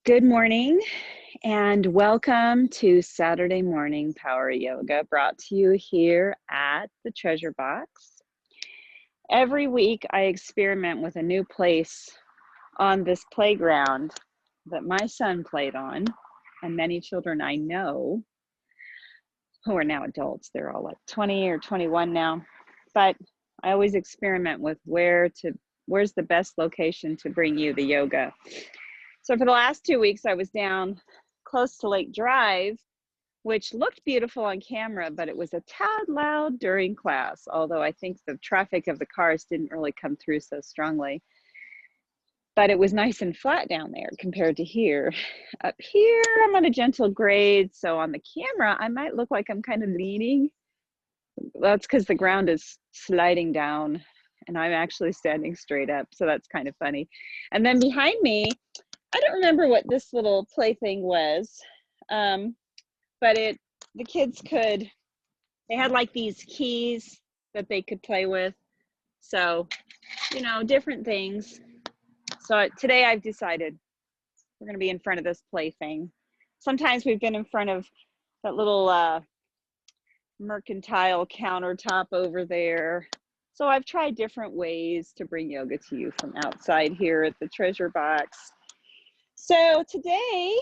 Good morning and welcome to Saturday Morning Power Yoga, brought to you here at the Treasure Box. Every week I experiment with a new place on this playground that my son played on, and many children I know who are now adults. They're all like 20 or 21 now, but I always experiment with where's the best location to bring you the yoga. So for the last 2 weeks, I was down close to Lake Drive, which looked beautiful on camera, but it was a tad loud during class, although I think the traffic of the cars didn't really come through so strongly. But it was nice and flat down there compared to here. Up here, I'm on a gentle grade, so on the camera, I might look like I'm kind of leaning. That's because the ground is sliding down, and I'm actually standing straight up, so that's kind of funny. And then behind me, I don't remember what this little plaything was, but the kids they had like these keys that they could play with. So, different things. So today I've decided we're going to be in front of this plaything. Sometimes we've been in front of that little mercantile countertop over there. So I've tried different ways to bring yoga to you from outside here at the Treasure Box. So today,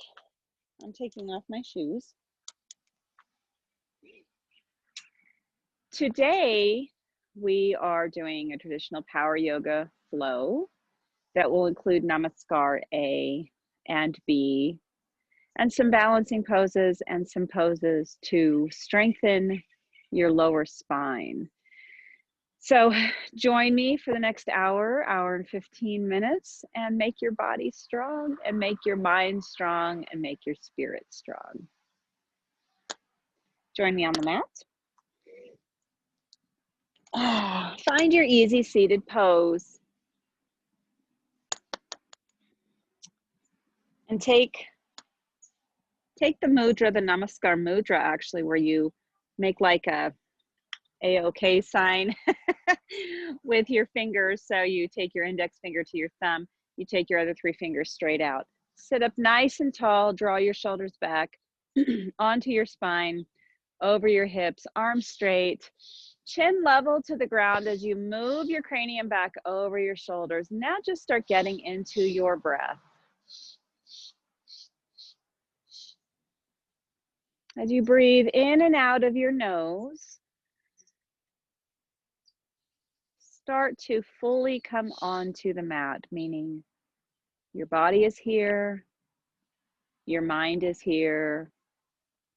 I'm taking off my shoes. Today, we are doing a traditional power yoga flow that will include Namaskar A and B, and some balancing poses and some poses to strengthen your lower spine. So join me for the next hour and 15 minutes, and make your body strong, and make your mind strong, and make your spirit strong. Join me on the mat. Find your easy seated pose. And take the mudra, the Namaskar Mudra, actually, where you make like a A-OK sign with your fingers. So you take your index finger to your thumb, you take your other 3 fingers straight out. Sit up nice and tall, draw your shoulders back onto your spine, over your hips, arms straight, chin level to the ground as you move your cranium back over your shoulders. Now just start getting into your breath. As you breathe in and out of your nose, start to fully come onto the mat, meaning your body is here, your mind is here,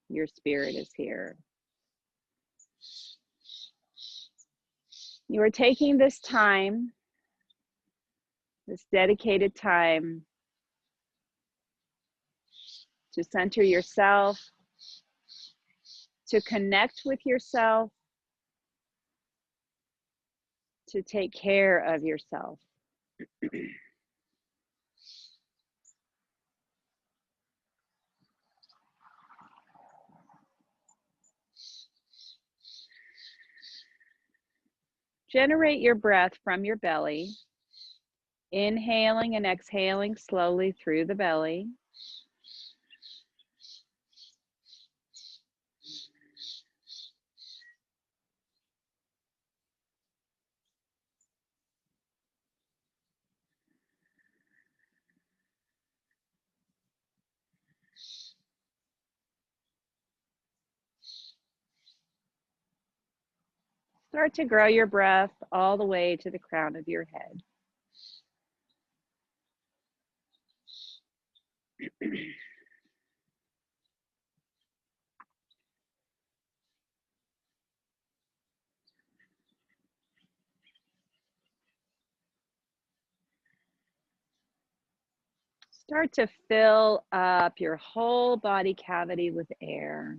your spirit is here. You are taking this time, this dedicated time, to center yourself, to connect with yourself, to take care of yourself. Generate your breath from your belly, inhaling and exhaling slowly through the belly. Start to grow your breath all the way to the crown of your head. Start to fill up your whole body cavity with air.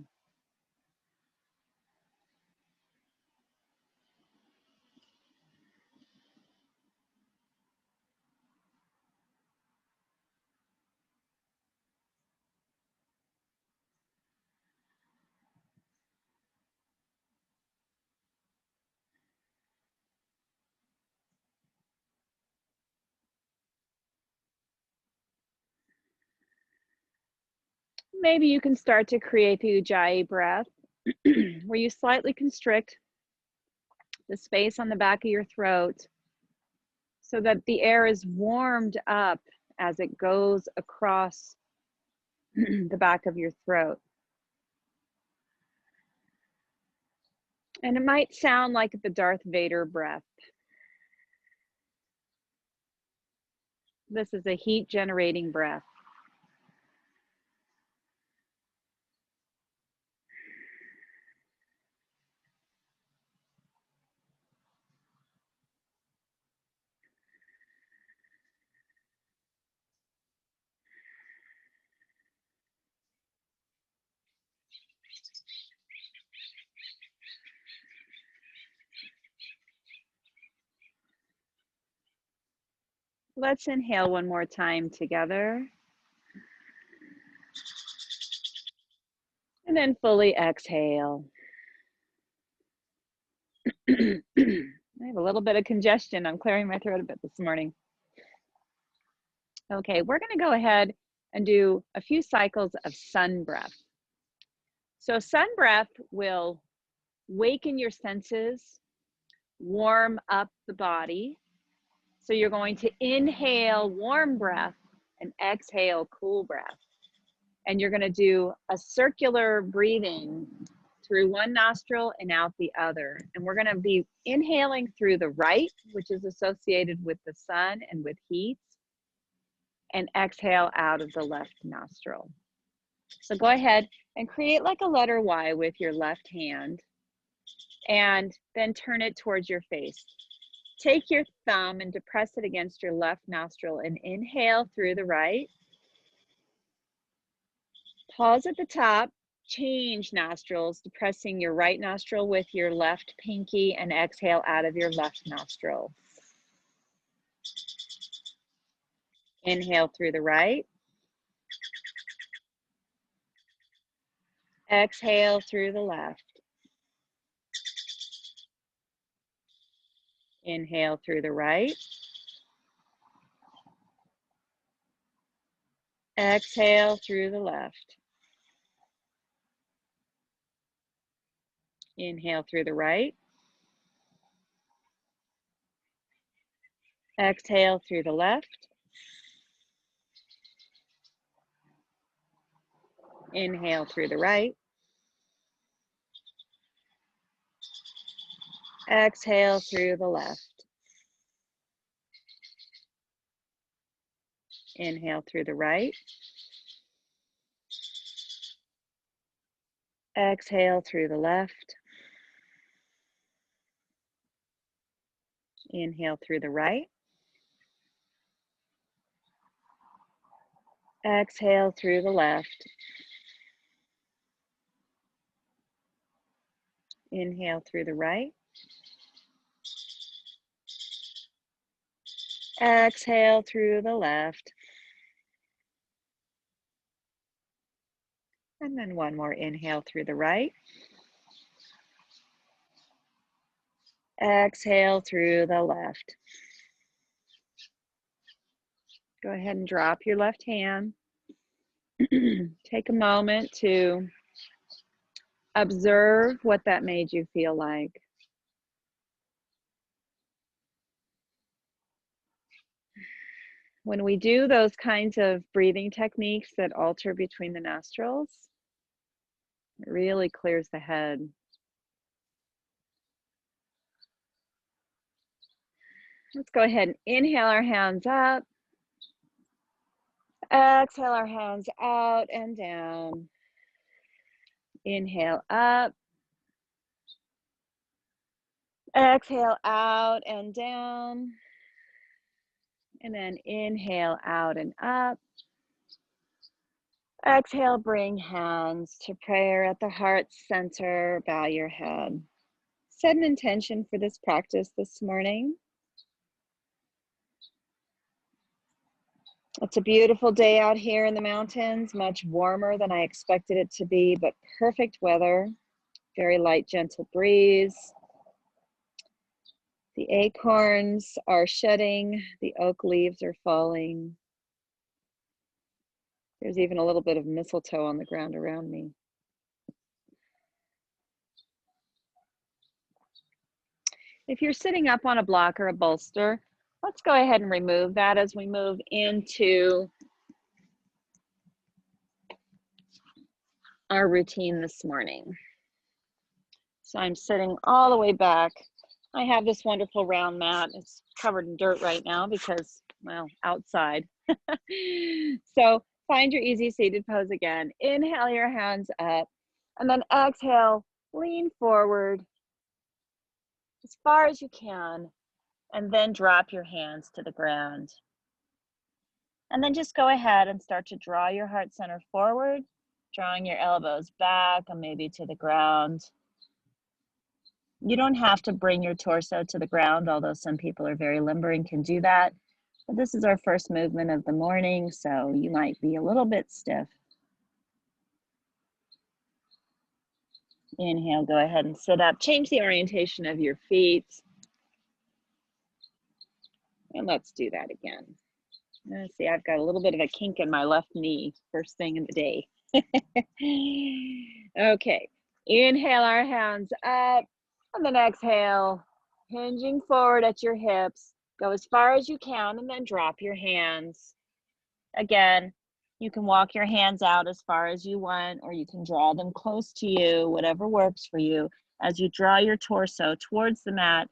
Maybe you can start to create the Ujjayi breath where you slightly constrict the space on the back of your throat so that the air is warmed up as it goes across the back of your throat. And it might sound like the Darth Vader breath. This is a heat generating breath. Let's inhale one more time together. And then fully exhale. I have a little bit of congestion. I'm clearing my throat a bit this morning. Okay, we're going to go ahead and do a few cycles of sun breath. So sun breath will waken your senses, warm up the body. So you're going to inhale warm breath and exhale cool breath. And you're going to do a circular breathing through one nostril and out the other. And we're going to be inhaling through the right, which is associated with the sun and with heat, and exhale out of the left nostril. So go ahead and create like a letter Y with your left hand and then turn it towards your face. Take your thumb and depress it against your left nostril and inhale through the right. Pause at the top, change nostrils, depressing your right nostril with your left pinky and exhale out of your left nostril. Inhale through the right. Exhale through the left. Inhale through the right. Exhale through the left. Inhale through the right. Exhale through the left. Inhale through the right. Exhale through the left. Inhale through the right. Exhale through the left. Inhale through the right. Exhale through the left. Inhale through the right. Exhale through the left. And then one more inhale through the right. Exhale through the left. Go ahead and drop your left hand. Take a moment to observe what that made you feel like. When we do those kinds of breathing techniques that alter between the nostrils, it really clears the head. Let's go ahead and inhale our hands up. Exhale our hands out and down. Inhale up. Exhale out and down. And then inhale out and up. Exhale, bring hands to prayer at the heart center. Bow your head. Set an intention for this practice this morning. It's a beautiful day out here in the mountains, much warmer than I expected it to be, but perfect weather. Very light, gentle breeze. The acorns are shedding, the oak leaves are falling. There's even a little bit of mistletoe on the ground around me. If you're sitting up on a block or a bolster, let's go ahead and remove that as we move into our routine this morning. So I'm sitting all the way back. I have this wonderful round mat. It's covered in dirt right now because, well, outside. So find your easy seated pose again. Inhale your hands up, and then exhale, lean forward as far as you can, and then drop your hands to the ground. And then just go ahead and start to draw your heart center forward, drawing your elbows back and maybe to the ground. You don't have to bring your torso to the ground, although some people are very limber and can do that. But this is our first movement of the morning, so you might be a little bit stiff. Inhale, go ahead and sit up. Change the orientation of your feet. And let's do that again. Let's see, I've got a little bit of a kink in my left knee, first thing in the day. Okay, inhale our hands up, and then exhale, hinging forward at your hips. Go as far as you can, and then drop your hands. Again, you can walk your hands out as far as you want, or you can draw them close to you, whatever works for you. As you draw your torso towards the mat,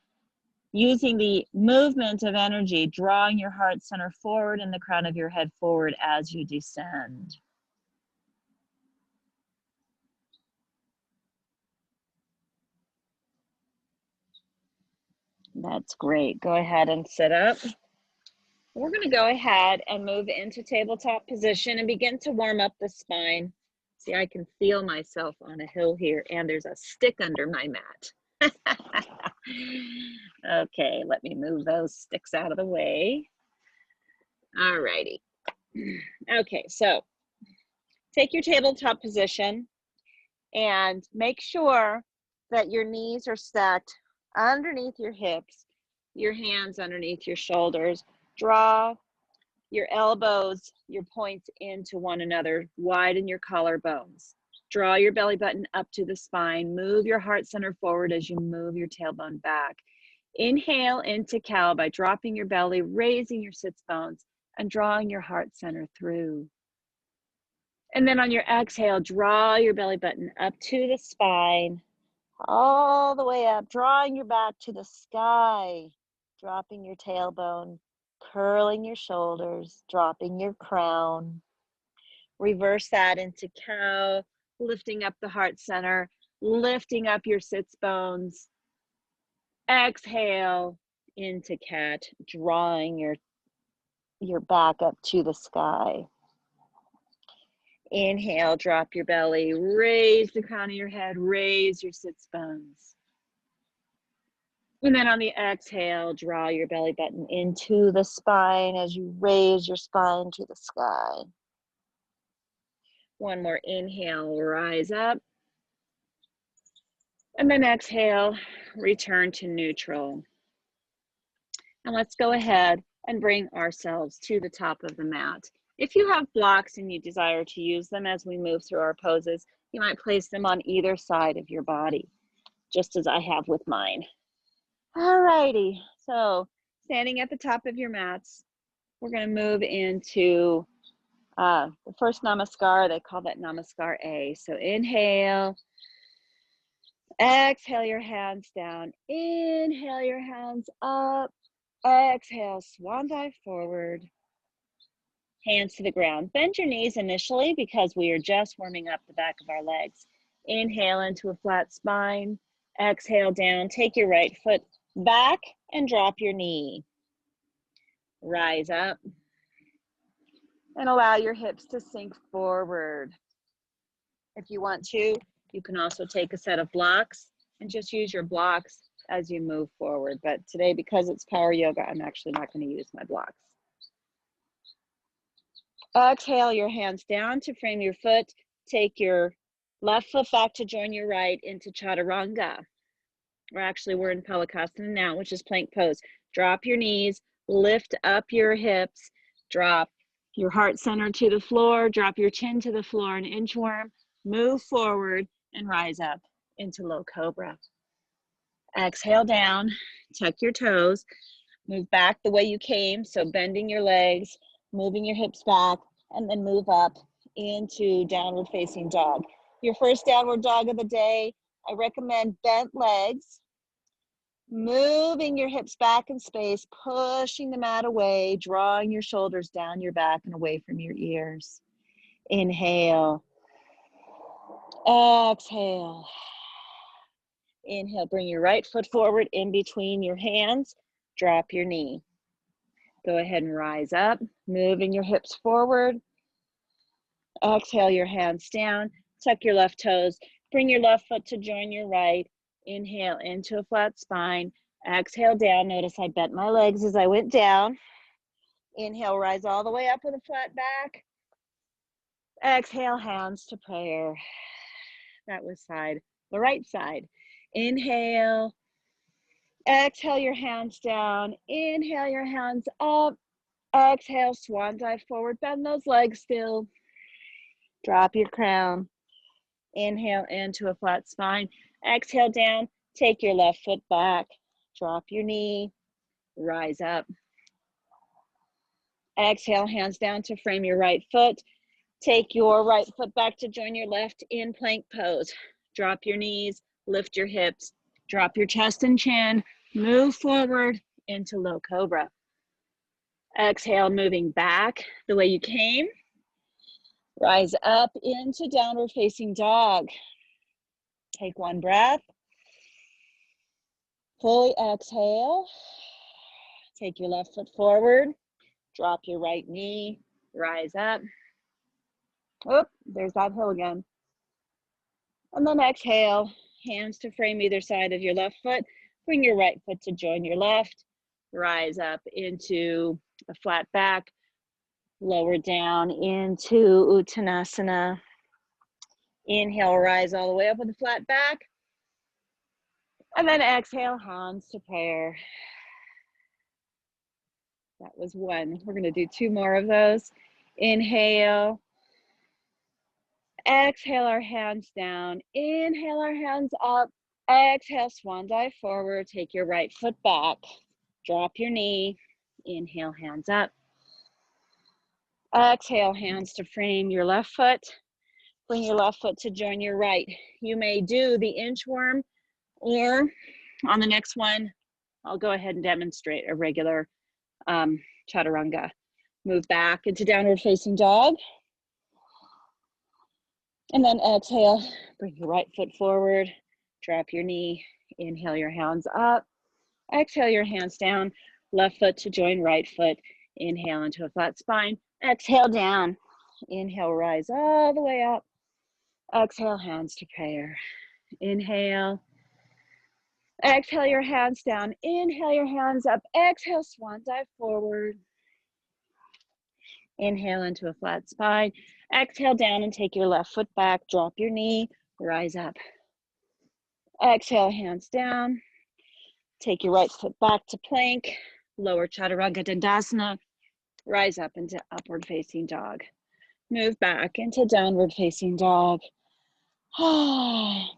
using the movement of energy, drawing your heart center forward and the crown of your head forward as you descend. That's great. Go ahead and sit up. We're going to go ahead and move into tabletop position and begin to warm up the spine. See, I can feel myself on a hill here, and there's a stick under my mat. Okay, let me move those sticks out of the way. All righty. Okay, so take your tabletop position and make sure that your knees are set underneath your hips, your hands underneath your shoulders. Draw your elbows, your points into one another. Widen your collarbones. Draw your belly button up to the spine. Move your heart center forward as you move your tailbone back. Inhale into cow by dropping your belly, raising your sits bones, and drawing your heart center through. And then on your exhale, draw your belly button up to the spine, all the way up, drawing your back to the sky, dropping your tailbone, curling your shoulders, dropping your crown. Reverse that into cow, lifting up the heart center, lifting up your sits bones. Exhale into cat, drawing your back up to the sky. Inhale, drop your belly, raise the crown of your head, raise your sits bones. And then on the exhale, draw your belly button into the spine as you raise your spine to the sky. One more inhale, rise up. And then exhale, return to neutral. And let's go ahead and bring ourselves to the top of the mat. If you have blocks and you desire to use them as we move through our poses, you might place them on either side of your body, just as I have with mine. Alrighty, so standing at the top of your mats, we're going to move into the first Namaskar. They call that Namaskar A. So inhale, exhale your hands down, inhale your hands up, exhale, swan dive forward, hands to the ground. Bend your knees initially because we are just warming up the back of our legs. Inhale into a flat spine, exhale down, take your right foot back and drop your knee. Rise up and allow your hips to sink forward. If you want to, you can also take a set of blocks and just use your blocks as you move forward. But today, because it's power yoga, I'm actually not going to use my blocks. Exhale your hands down to frame your foot. Take your left foot back to join your right into chaturanga. We're in Malasana now, which is plank pose. Drop your knees, lift up your hips, drop, Your heart center to the floor, drop your chin to the floor, an inchworm, move forward and rise up into low cobra. Exhale down, tuck your toes, move back the way you came, so bending your legs, moving your hips back, and then move up into downward facing dog. Your first downward dog of the day, I recommend bent legs, moving your hips back in space, pushing the mat away, drawing your shoulders down your back and away from your ears. Inhale. Exhale. Inhale, bring your right foot forward in between your hands. Drop your knee. Go ahead and rise up, moving your hips forward. Exhale your hands down. Tuck your left toes. Bring your left foot to join your right. Inhale into a flat spine. Exhale down. Notice I bent my legs as I went down. Inhale, rise all the way up with a flat back. Exhale, hands to prayer. That was the right side. Inhale. Exhale your hands down. Inhale your hands up. Exhale, swan dive forward. Bend those legs still. Drop your crown. Inhale into a flat spine. Exhale down. Take your left foot back. Drop your knee. Rise up. Exhale, hands down to frame your right foot. Take your right foot back to join your left in plank pose. Drop your knees, lift your hips, drop your chest and chin, move forward into low cobra. Exhale, moving back the way you came. Rise up into downward facing dog. Take one breath. Fully exhale. Take your left foot forward. Drop your right knee. Rise up. Oh, there's that hill again. And then exhale, hands to frame either side of your left foot. Bring your right foot to join your left. Rise up into a flat back. Lower down into Uttanasana. Inhale, rise all the way up with a flat back. And then exhale, hands to prayer. That was one. We're going to do two more of those. Inhale. Exhale our hands down. Inhale our hands up. Exhale, swan dive forward. Take your right foot back. Drop your knee. Inhale, hands up. Exhale, hands to frame your left foot. Bring your left foot to join your right. You may do the inchworm, or on the next one, I'll go ahead and demonstrate a regular chaturanga. Move back into downward facing dog. And then exhale, bring your right foot forward, drop your knee, inhale your hands up, exhale your hands down, left foot to join right foot, inhale into a flat spine, exhale down, inhale rise all the way up, exhale hands to prayer, inhale, exhale your hands down, inhale your hands up, exhale swan dive forward, inhale into a flat spine. Exhale down and take your left foot back. Drop your knee. Rise up. Exhale, hands down. Take your right foot back to plank. Lower chaturanga dandasana. Rise up into upward facing dog. Move back into downward facing dog.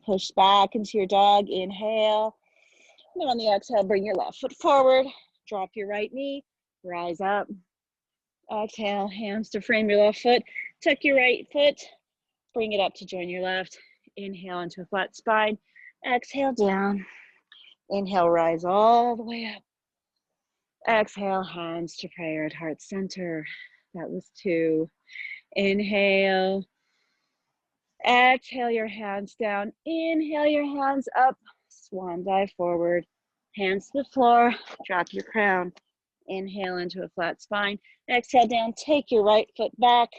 Push back into your dog. Inhale. And then on the exhale, bring your left foot forward. Drop your right knee. Rise up. Exhale, hands to frame your left foot. Tuck your right foot. Bring it up to join your left. Inhale into a flat spine. Exhale down. Inhale, rise all the way up. Exhale, hands to prayer at heart center. That was two. Inhale. Exhale your hands down. Inhale your hands up. Swan dive forward. Hands to the floor. Drop your crown. Inhale into a flat spine. Exhale down. Take your right foot back.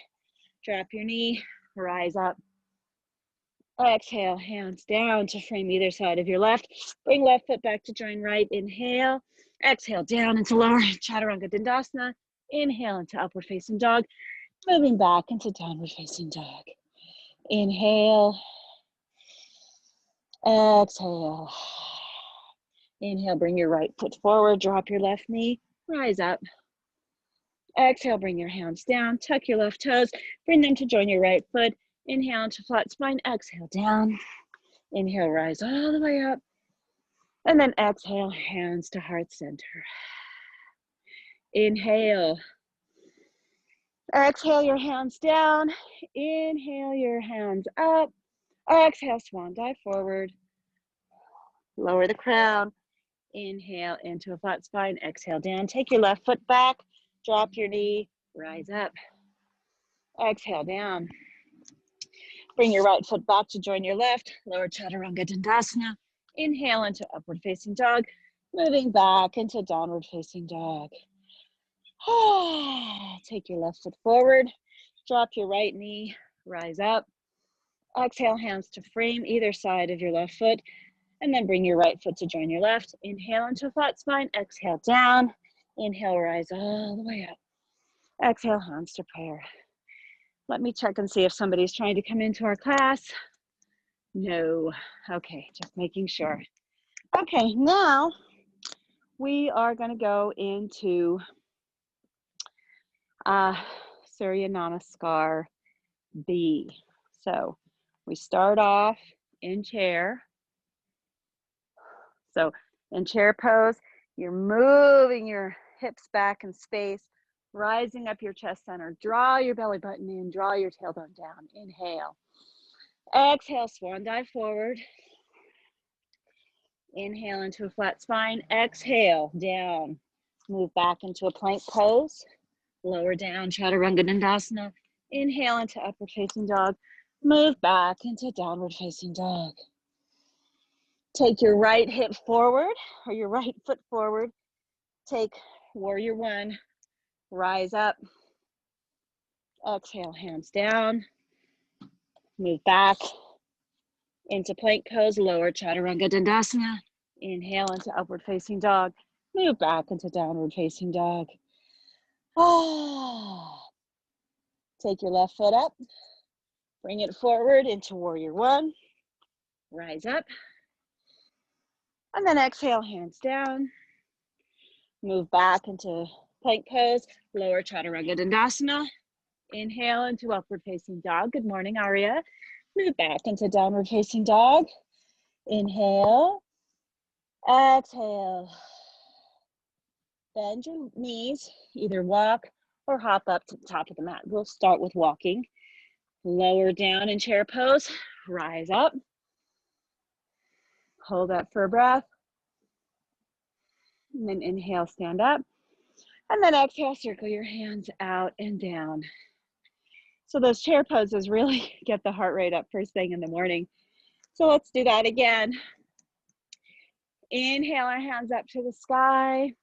Drop your knee. Rise up. Exhale, hands down to frame either side of your left. Bring left foot back to join right. Inhale. Exhale down into lower chaturanga dandasana. Inhale into upward facing dog. Moving back into downward facing dog. Inhale. Exhale. Inhale, bring your right foot forward. Drop your left knee. Rise up. Exhale, bring your hands down, tuck your left toes, bring them to join your right foot. Inhale into flat spine, exhale down. Inhale, rise all the way up. And then exhale, hands to heart center. Inhale. Exhale your hands down. Inhale your hands up. Exhale, swan dive forward. Lower the crown. Inhale into a flat spine. Exhale down. Take your left foot back. Drop your knee. Rise up. Exhale down. Bring your right foot back to join your left. Lower chaturanga dandasana. Inhale into upward facing dog. Moving back into downward facing dog. Take your left foot forward. Drop your right knee. Rise up. Exhale, hands to frame either side of your left foot. And then bring your right foot to join your left. Inhale into a flat spine. Exhale down. Inhale, rise all the way up. Exhale, hands to prayer. Let me check and see if somebody's trying to come into our class. No. Okay, just making sure. Okay, now we are going to go into Surya Namaskar B. So we start off in chair. So in chair pose, you're moving your hips back in space, rising up your chest center. Draw your belly button in, draw your tailbone down. Inhale. Exhale, swan dive forward. Inhale into a flat spine. Exhale, down. Move back into a plank pose. Lower down, chaturanga dandasana. Inhale into upward facing dog. Move back into downward facing dog. Take your right hip forward or your right foot forward. Take warrior one. Rise up. Exhale, hands down. Move back into plank pose. Lower chaturanga dandasana. Inhale into upward facing dog. Move back into downward facing dog. Take your left foot up. Bring it forward into warrior one. Rise up. And then exhale, hands down. Move back into plank pose. Lower chaturanga dandasana. Inhale into upward facing dog. Good morning, Arya. Move back into downward facing dog. Inhale. Exhale. Bend your knees. Either walk or hop up to the top of the mat. We'll start with walking. Lower down in chair pose. Rise up. Hold up for a breath. And then inhale, stand up. And then exhale, circle your hands out and down. So those chair poses really get the heart rate up first thing in the morning. So let's do that again. Inhale our hands up to the sky.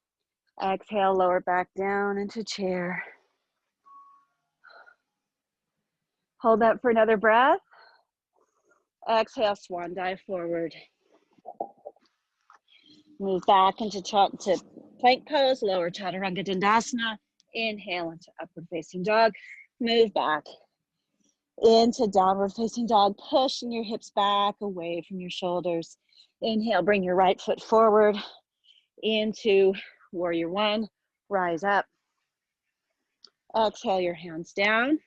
Exhale, lower back down into chair. Hold up for another breath. Exhale, swan dive forward. Move back into plank pose, lower chaturanga dandasana. Inhale into upward facing dog. Move back into downward facing dog, pushing your hips back away from your shoulders. Inhale, bring your right foot forward into warrior one. Rise up. Exhale your hands down.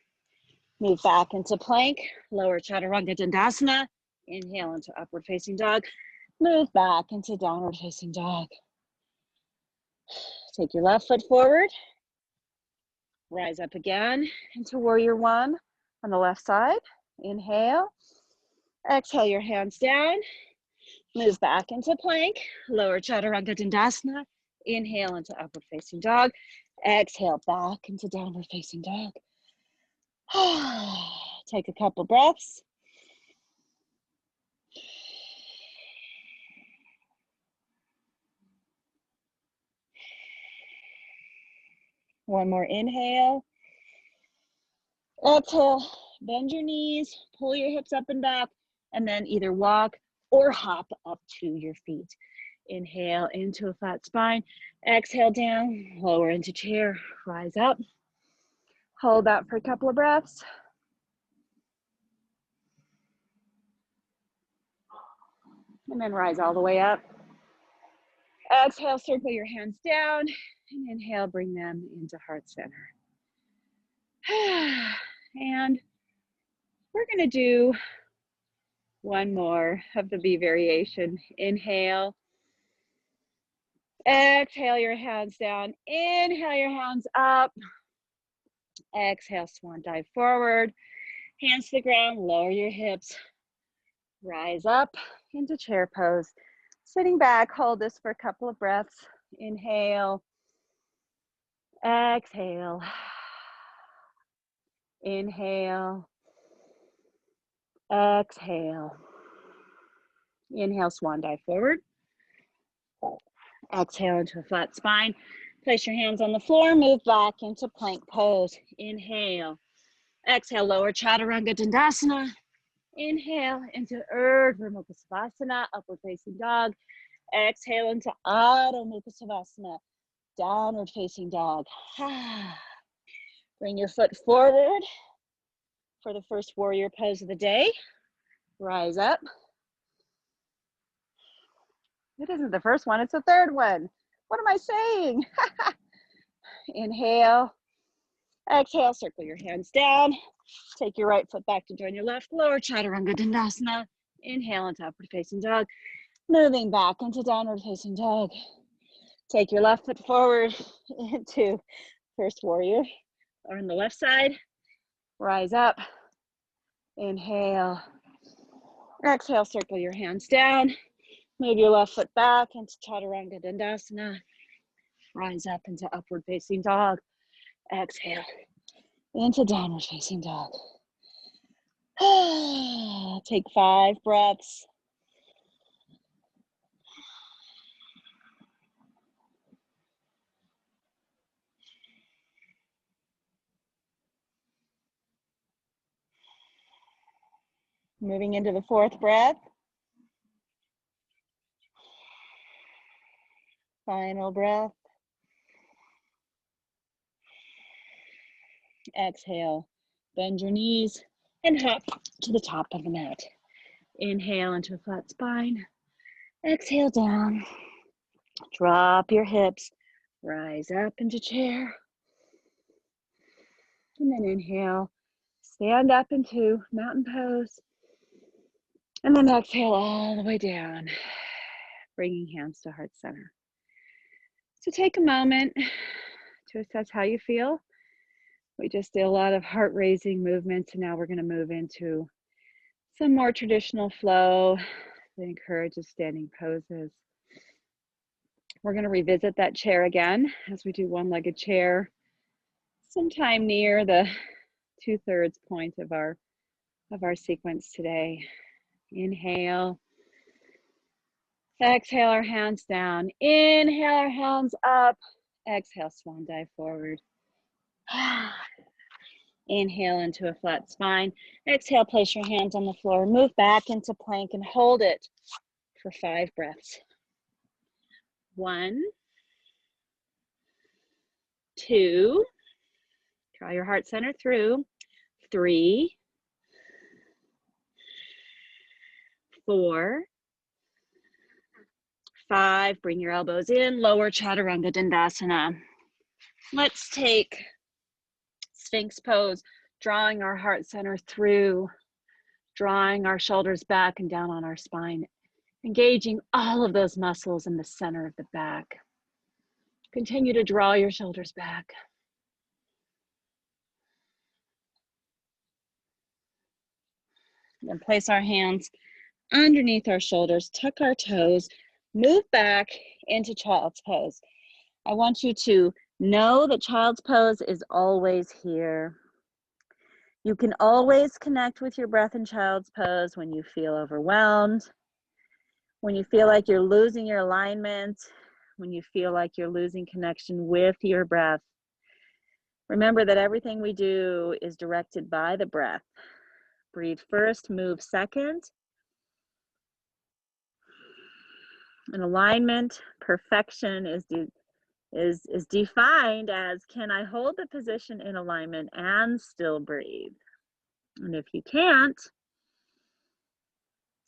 Move back into plank, lower chaturanga dandasana. Inhale into upward facing dog. Move back into downward facing dog. Take your left foot forward. Rise up again into warrior one on the left side. Inhale. Exhale your hands down. Move back into plank, lower chaturanga dandasana. Inhale into upward facing dog. Exhale back into downward facing dog. Take a couple breaths. One more inhale. Exhale, bend your knees, pull your hips up and back, and then either walk or hop up to your feet. Inhale into a flat spine. Exhale down, lower into chair, rise up. Hold that for a couple of breaths. And then rise all the way up. Exhale, circle your hands down. And inhale, bring them into heart center. And we're going to do one more of the B variation. Inhale. Exhale your hands down. Inhale your hands up. Exhale, swan dive forward. Hands to the ground, lower your hips. Rise up into chair pose. Sitting back, hold this for a couple of breaths. Inhale. Exhale. Inhale. Exhale. Inhale, swan dive forward. Exhale into a flat spine. Place your hands on the floor, move back into plank pose. Inhale. Exhale, lower chaturanga dandasana. Inhale into Urdhva Mukha Savasana, upward facing dog. Exhale into Adho Mukha Savasana, downward facing dog. Bring your foot forward for the first warrior pose of the day. Rise up. It isn't the first one, it's the third one. What am I saying? Inhale. Exhale, circle your hands down. Take your right foot back to join your left. Lower chaturanga dandasana. Inhale into upward facing dog. Moving back into downward facing dog. Take your left foot forward into first warrior or on the left side. Rise up. Inhale. Exhale, circle your hands down. Move your left foot back into chaturanga dandasana. Rise up into upward facing dog. Exhale into downward facing dog. Take 5 breaths. Moving into the 4th breath. Final breath. Exhale, bend your knees and hop to the top of the mat. Inhale into a flat spine. Exhale down. Drop your hips. Rise up into chair. And then inhale, stand up into mountain pose. And then exhale all the way down, bringing hands to heart center. So take a moment to assess how you feel. We just did a lot of heart-raising movements, and now we're going to move into some more traditional flow that encourages standing poses. We're going to revisit that chair again as we do one-legged chair sometime near the 2/3 point of our sequence today. Inhale. Exhale our hands down. Inhale our hands up. Exhale, swan dive forward. Inhale into a flat spine. Exhale, place your hands on the floor. Move back into plank and hold it for 5 breaths. 1, 2, draw your heart center through. 3, 4, 5, bring your elbows in, lower chaturanga dandasana. Let's take Sphinx Pose, drawing our heart center through, drawing our shoulders back and down on our spine, engaging all of those muscles in the center of the back. Continue to draw your shoulders back. Then place our hands underneath our shoulders, tuck our toes, move back into child's pose. I want you to know that child's pose is always here. You can always connect with your breath in child's pose when you feel overwhelmed, when you feel like you're losing your alignment, when you feel like you're losing connection with your breath. Remember that everything we do is directed by the breath. Breathe first, move second. And alignment, perfection is defined as, can I hold the position in alignment and still breathe? And if you can't,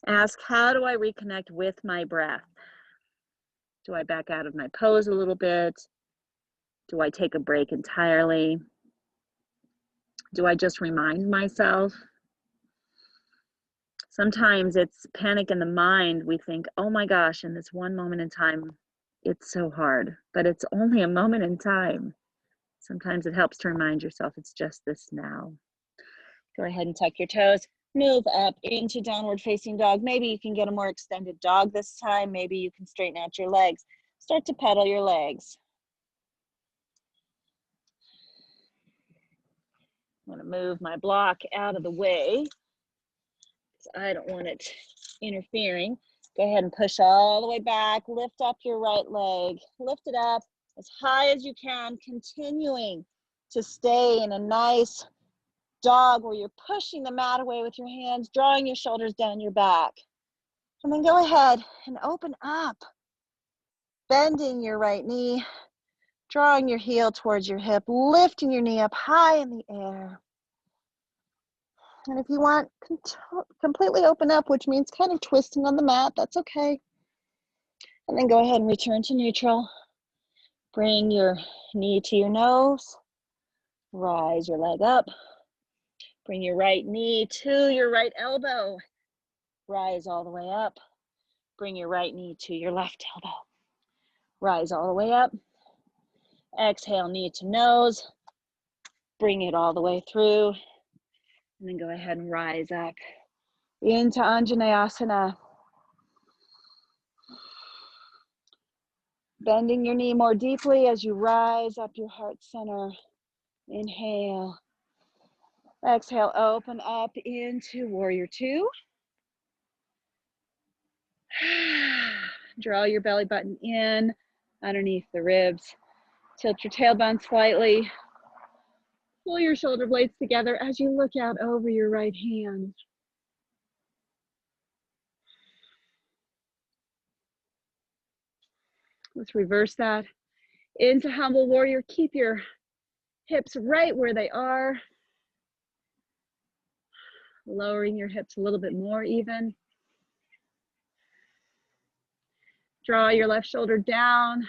ask, how do I reconnect with my breath? Do I back out of my pose a little bit? Do I take a break entirely? Do I just remind myself? Sometimes it's panic in the mind. We think, oh my gosh, in this one moment in time, it's so hard, but it's only a moment in time. Sometimes it helps to remind yourself it's just this now. Go ahead and tuck your toes. Move up into downward facing dog. Maybe you can get a more extended dog this time. Maybe you can straighten out your legs. Start to pedal your legs. I'm going to move my block out of the way because I don't want it interfering. Go ahead and push all the way back. Lift up your right leg. Lift it up as high as you can, continuing to stay in a nice dog where you're pushing the mat away with your hands, drawing your shoulders down your back. And then go ahead and open up, bending your right knee, drawing your heel towards your hip, lifting your knee up high in the air. And if you want, completely open up, which means kind of twisting on the mat, that's okay. And then go ahead and return to neutral. Bring your knee to your nose, rise your leg up. Bring your right knee to your right elbow. Rise all the way up. Bring your right knee to your left elbow. Rise all the way up. Exhale, knee to nose. Bring it all the way through. And then go ahead and rise up into Anjaneyasana. Bending your knee more deeply as you rise up your heart center. Inhale. Exhale, open up into Warrior Two. Draw your belly button in underneath the ribs. Tilt your tailbone slightly. Pull your shoulder blades together as you look out over your right hand. Let's reverse that into Humble Warrior. Keep your hips right where they are. Lowering your hips a little bit more even. Draw your left shoulder down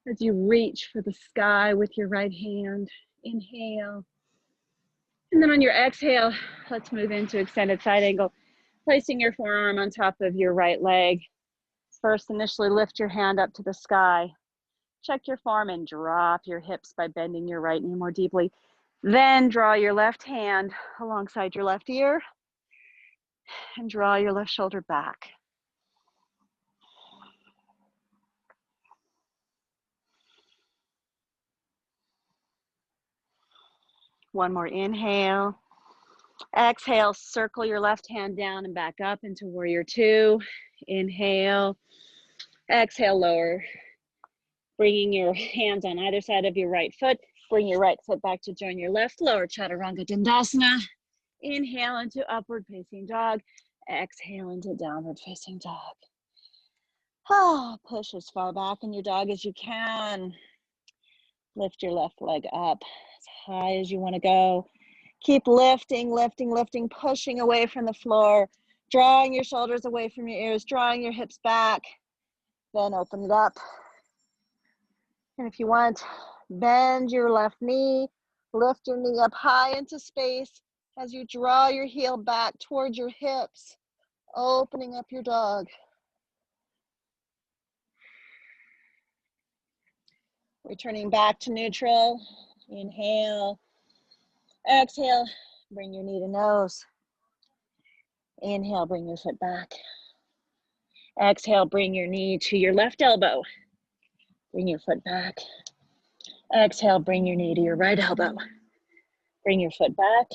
as you reach for the sky with your right hand. Inhale. And then on your exhale, let's move into extended side angle, placing your forearm on top of your right leg. First, initially lift your hand up to the sky. Check your form and drop your hips by bending your right knee more deeply. Then draw your left hand alongside your left ear and draw your left shoulder back. One more inhale. Exhale, circle your left hand down and back up into Warrior Two. Inhale. Exhale, lower. Bringing your hands on either side of your right foot. Bring your right foot back to join your left. Lower Chaturanga Dandasana. Inhale into Upward Facing Dog. Exhale into Downward Facing Dog. Push as far back in your dog as you can. Lift your left leg up as high as you want to go. Keep lifting, lifting, lifting, pushing away from the floor, drawing your shoulders away from your ears, drawing your hips back. Then open it up. And if you want, bend your left knee, lift your knee up high into space as you draw your heel back towards your hips, opening up your dog. Returning back to neutral. Inhale. Exhale, bring your knee to nose. Inhale, bring your foot back. Exhale, bring your knee to your left elbow. Bring your foot back. Exhale, bring your knee to your right elbow. Bring your foot back.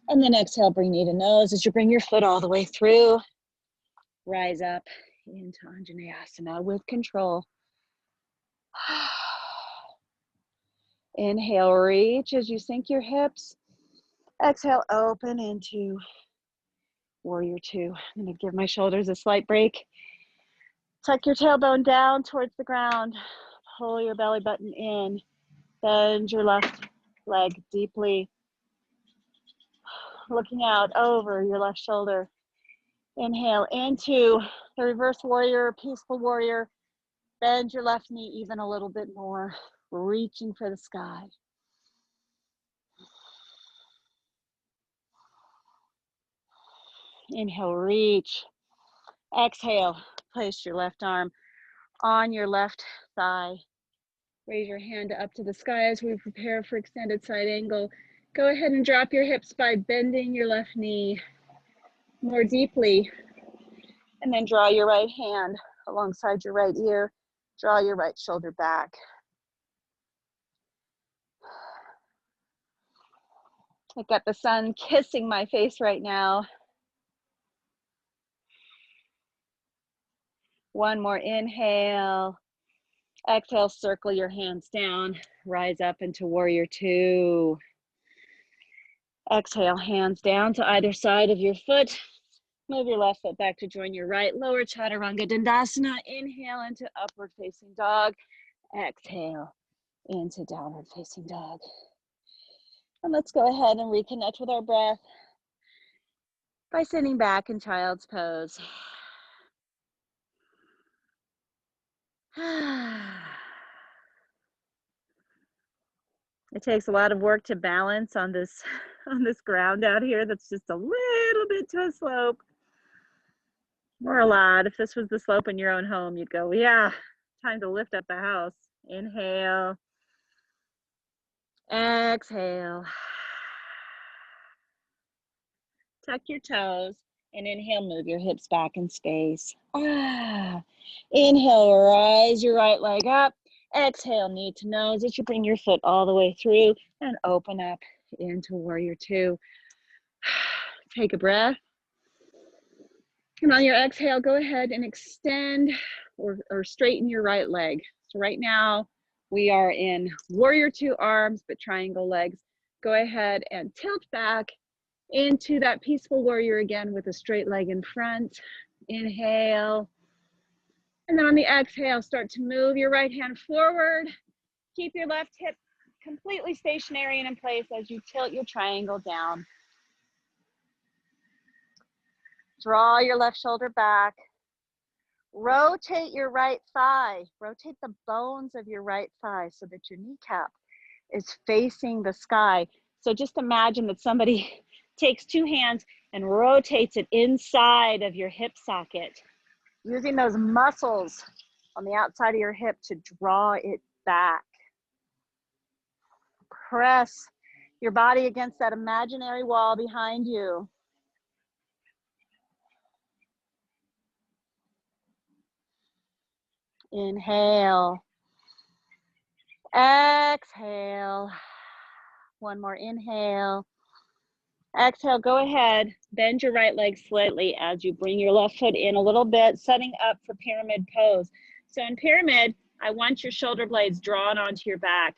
And then exhale, bring knee to nose as you bring your foot all the way through. Rise up into Anjaneyasana with control. Inhale, reach as you sink your hips. Exhale, open into Warrior Two. I'm going to give my shoulders a slight break. Tuck your tailbone down towards the ground. Pull your belly button in. Bend your left leg deeply. Looking out over your left shoulder. Inhale into the reverse warrior, peaceful warrior. Bend your left knee even a little bit more, reaching for the sky. Inhale, reach. Exhale, place your left arm on your left thigh. Raise your hand up to the sky as we prepare for extended side angle. Go ahead and drop your hips by bending your left knee more deeply. And then draw your right hand alongside your right ear. Draw your right shoulder back. I got the sun kissing my face right now. One more inhale. Exhale, circle your hands down. Rise up into warrior two. Exhale, hands down to either side of your foot. Move your left foot back to join your right. Lower chaturanga dandasana. Inhale into upward facing dog. Exhale into downward facing dog. And let's go ahead and reconnect with our breath by sitting back in child's pose. It takes a lot of work to balance on this ground out here that's just a little bit to a slope. Or a lot. If this was the slope in your own home, you'd go, yeah, time to lift up the house. Inhale. Exhale. Tuck your toes and inhale, move your hips back in space. Inhale, rise your right leg up. Exhale, knee to nose as you bring your foot all the way through and open up into warrior two. Take a breath. And on your exhale, go ahead and extend or straighten your right leg. So right now we are in warrior two arms, but triangle legs. Go ahead and tilt back into that peaceful warrior again with a straight leg in front. Inhale. And then on the exhale, start to move your right hand forward. Keep your left hip completely stationary and in place as you tilt your triangle down. Draw your left shoulder back. Rotate your right thigh. Rotate the bones of your right thigh so that your kneecap is facing the sky. So just imagine that somebody takes two hands and rotates it inside of your hip socket, using those muscles on the outside of your hip to draw it back. Press your body against that imaginary wall behind you. Inhale. Exhale. One more inhale. Exhale, go ahead. Bend your right leg slightly as you bring your left foot in a little bit, setting up for pyramid pose. So in pyramid, I want your shoulder blades drawn onto your back.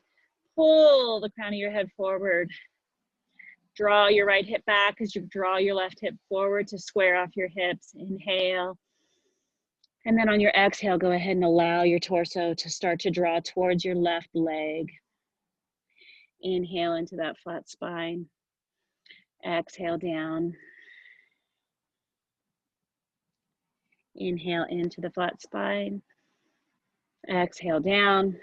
Pull the crown of your head forward. Draw your right hip back as you draw your left hip forward to square off your hips. Inhale. And then on your exhale, go ahead and allow your torso to start to draw towards your left leg. Inhale into that flat spine. Exhale down. Inhale into the flat spine. Exhale down.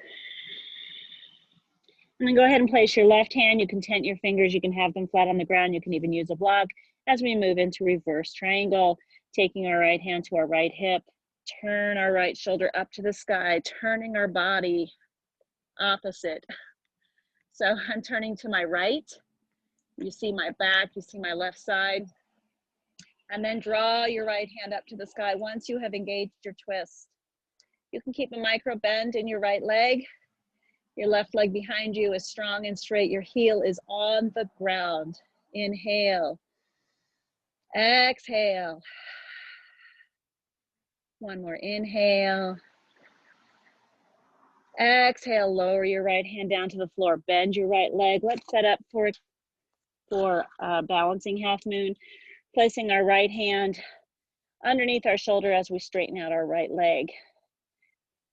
And then go ahead and place your left hand. You can tent your fingers. You can have them flat on the ground. You can even use a block as we move into reverse triangle, taking our right hand to our right hip. Turn our right shoulder up to the sky, turning our body opposite. So I'm turning to my right. You see my back, you see my left side. And then draw your right hand up to the sky once you have engaged your twist. You can keep a micro bend in your right leg. Your left leg behind you is strong and straight. Your heel is on the ground. Inhale. Exhale. One more inhale. Exhale, lower your right hand down to the floor. Bend your right leg. Let's set up for balancing half moon. Placing our right hand underneath our shoulder as we straighten out our right leg.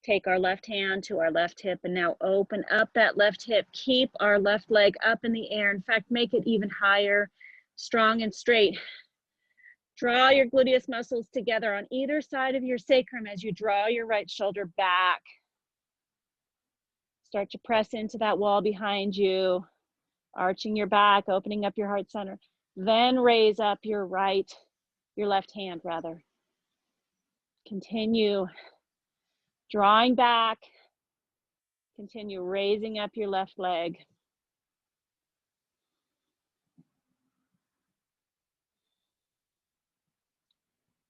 Take our left hand to our left hip and now open up that left hip. Keep our left leg up in the air. In fact, make it even higher, strong and straight. Draw your gluteus muscles together on either side of your sacrum as you draw your right shoulder back. Start to press into that wall behind you, arching your back, opening up your heart center. Then raise up your right your left hand rather. Continue drawing back. Continue raising up your left leg.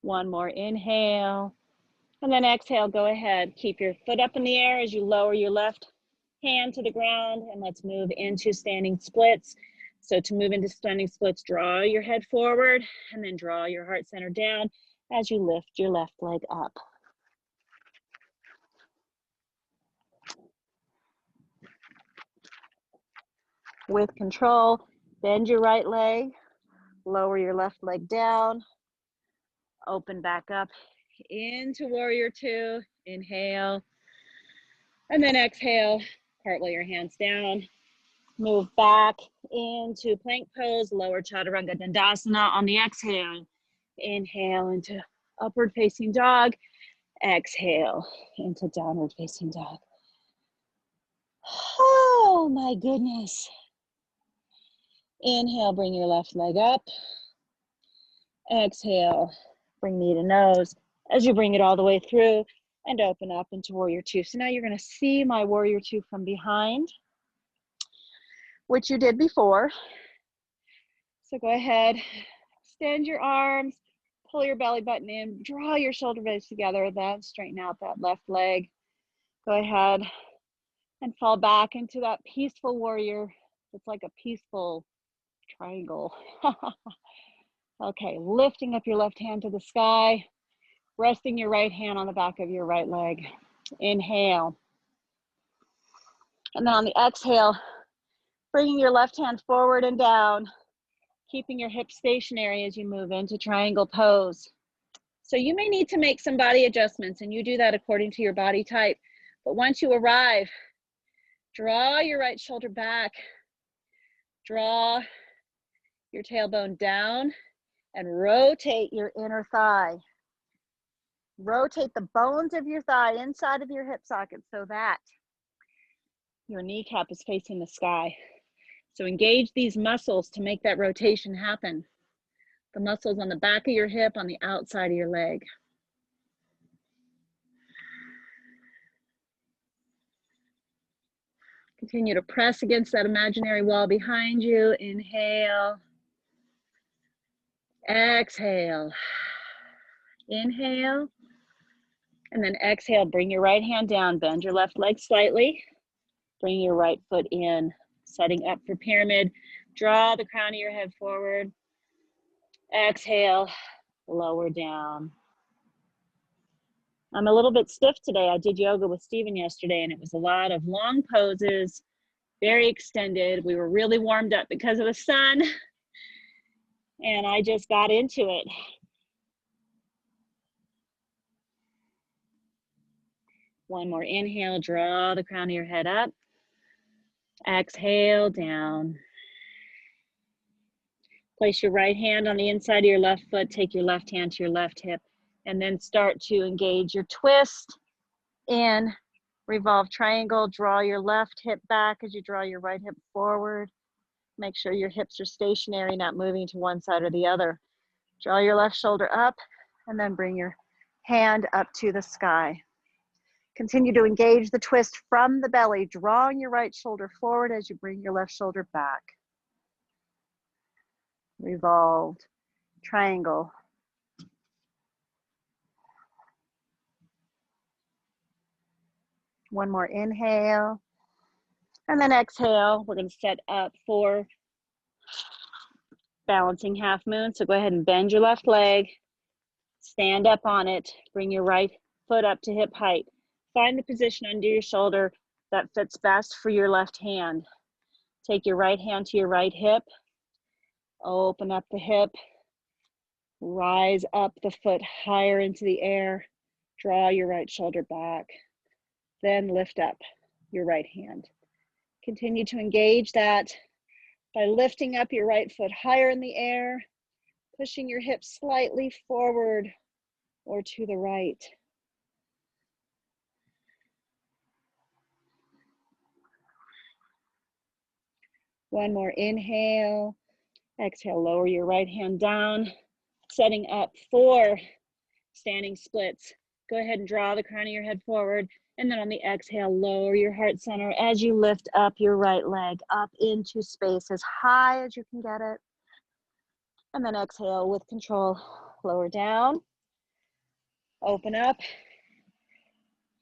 One more inhale. And then exhale, go ahead. Keep your foot up in the air as you lower your left hand to the ground. And let's move into standing splits. So to move into standing splits, draw your head forward and then draw your heart center down as you lift your left leg up. With control, bend your right leg, lower your left leg down, open back up into warrior two. Inhale, and then exhale, cartwheel your hands down. Move back into plank pose, lower chaturanga dandasana on the exhale. Inhale into upward facing dog. Exhale into downward facing dog. Oh my goodness. Inhale, bring your left leg up. Exhale, bring knee to nose as you bring it all the way through and open up into warrior two. So now you're going to see my warrior two from behind, which you did before. So go ahead, extend your arms, pull your belly button in, draw your shoulder blades together, then straighten out that left leg. Go ahead and fall back into that peaceful warrior. It's like a peaceful triangle. Okay, lifting up your left hand to the sky, resting your right hand on the back of your right leg. Inhale. And then on the exhale, bringing your left hand forward and down, keeping your hips stationary as you move into triangle pose. So you may need to make some body adjustments, and you do that according to your body type. But once you arrive, draw your right shoulder back, draw your tailbone down, and rotate your inner thigh. Rotate the bones of your thigh inside of your hip socket so that your kneecap is facing the sky. So engage these muscles to make that rotation happen. The muscles on the back of your hip, on the outside of your leg. Continue to press against that imaginary wall behind you. Inhale. Exhale. Inhale. And then exhale, bring your right hand down, bend your left leg slightly. Bring your right foot in, setting up for pyramid. Draw the crown of your head forward. Exhale, lower down. I'm a little bit stiff today. I did yoga with Stephen yesterday, and it was a lot of long poses, very extended. We were really warmed up because of the sun, and I just got into it. One more inhale, draw the crown of your head up. Exhale, down. Place your right hand on the inside of your left foot, take your left hand to your left hip, and then start to engage your twist in revolve triangle. Draw your left hip back as you draw your right hip forward. Make sure your hips are stationary, not moving to one side or the other. Draw your left shoulder up and then bring your hand up to the sky. Continue to engage the twist from the belly, drawing your right shoulder forward as you bring your left shoulder back. Revolved triangle. One more inhale. And then exhale. We're going to set up for balancing half moon. So go ahead and bend your left leg. Stand up on it. Bring your right foot up to hip height. Find the position under your shoulder that fits best for your left hand. Take your right hand to your right hip. Open up the hip. Rise up the foot higher into the air. Draw your right shoulder back. Then lift up your right hand. Continue to engage that by lifting up your right foot higher in the air, pushing your hips slightly forward or to the right. One more inhale. Exhale, lower your right hand down. Setting up for standing splits. Go ahead and draw the crown of your head forward. And then on the exhale, lower your heart center as you lift up your right leg up into space as high as you can get it. And then exhale with control, lower down. Open up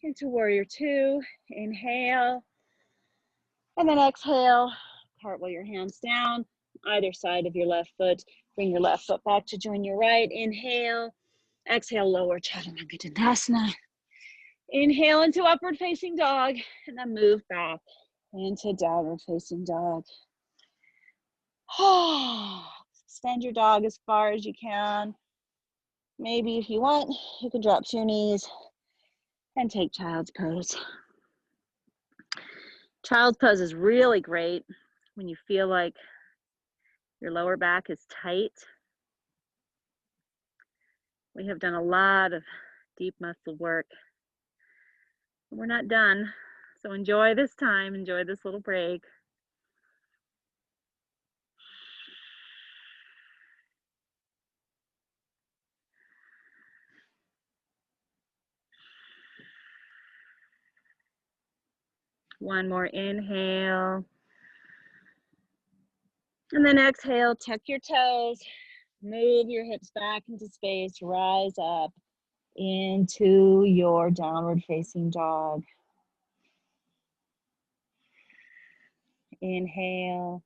into warrior two. Inhale. And then exhale, cartwheel your hands down, either side of your left foot. Bring your left foot back to join your right. Inhale. Exhale, lower Chaturanga Dandasana. Inhale into upward facing dog, and then move back into downward facing dog. Extend your dog as far as you can. Maybe if you want, you can drop to your knees and take child's pose. Child's pose is really great when you feel like your lower back is tight. We have done a lot of deep muscle work. We're not done, so enjoy this time, enjoy this little break. One more inhale. And then exhale, tuck your toes, move your hips back into space, rise up into your downward facing dog. Inhale.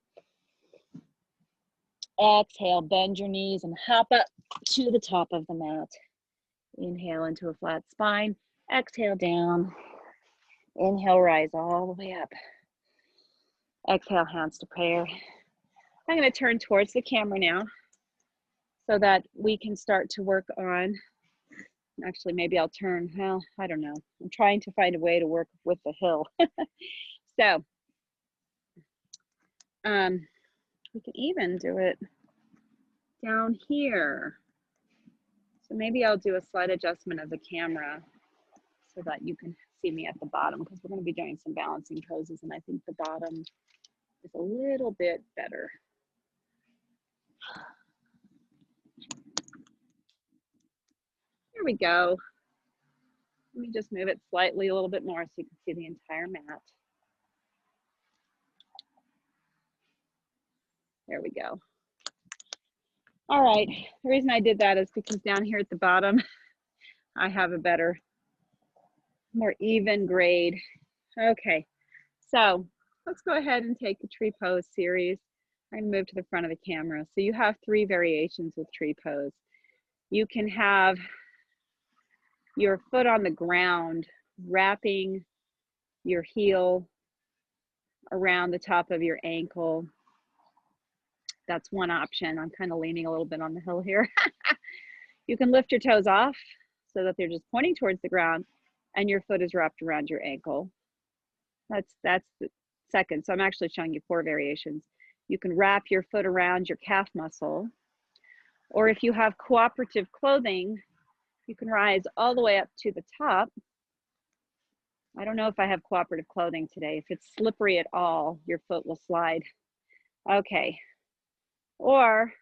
Exhale, bend your knees and hop up to the top of the mat. Inhale into a flat spine. Exhale down. Inhale, rise all the way up. Exhale, hands to prayer. I'm going to turn towards the camera now so that we can start to work on, actually maybe I'll turn, well, I don't know. I'm trying to find a way to work with the hill. So, we can even do it down here. So maybe I'll do a slight adjustment of the camera so that you can see me at the bottom, because we're going to be doing some balancing poses, and I think the bottom is a little bit better. Here we go. Let me just move it slightly a little bit more so you can see the entire mat. There we go. All right, the reason I did that is because down here at the bottom, I have a better, more even grade. Okay, so let's go ahead and take the tree pose series. I'm gonna move to the front of the camera. So you have 3 variations with tree pose. You can have your foot on the ground, wrapping your heel around the top of your ankle. That's one option. I'm kind of leaning a little bit on the hill here. You can lift your toes off so that they're just pointing towards the ground and your foot is wrapped around your ankle. That's the second. So I'm actually showing you 4 variations. You can wrap your foot around your calf muscle, or if you have cooperative clothing, you can rise all the way up to the top. I don't know if I have cooperative clothing today. If it's slippery at all, your foot will slide. Okay. Or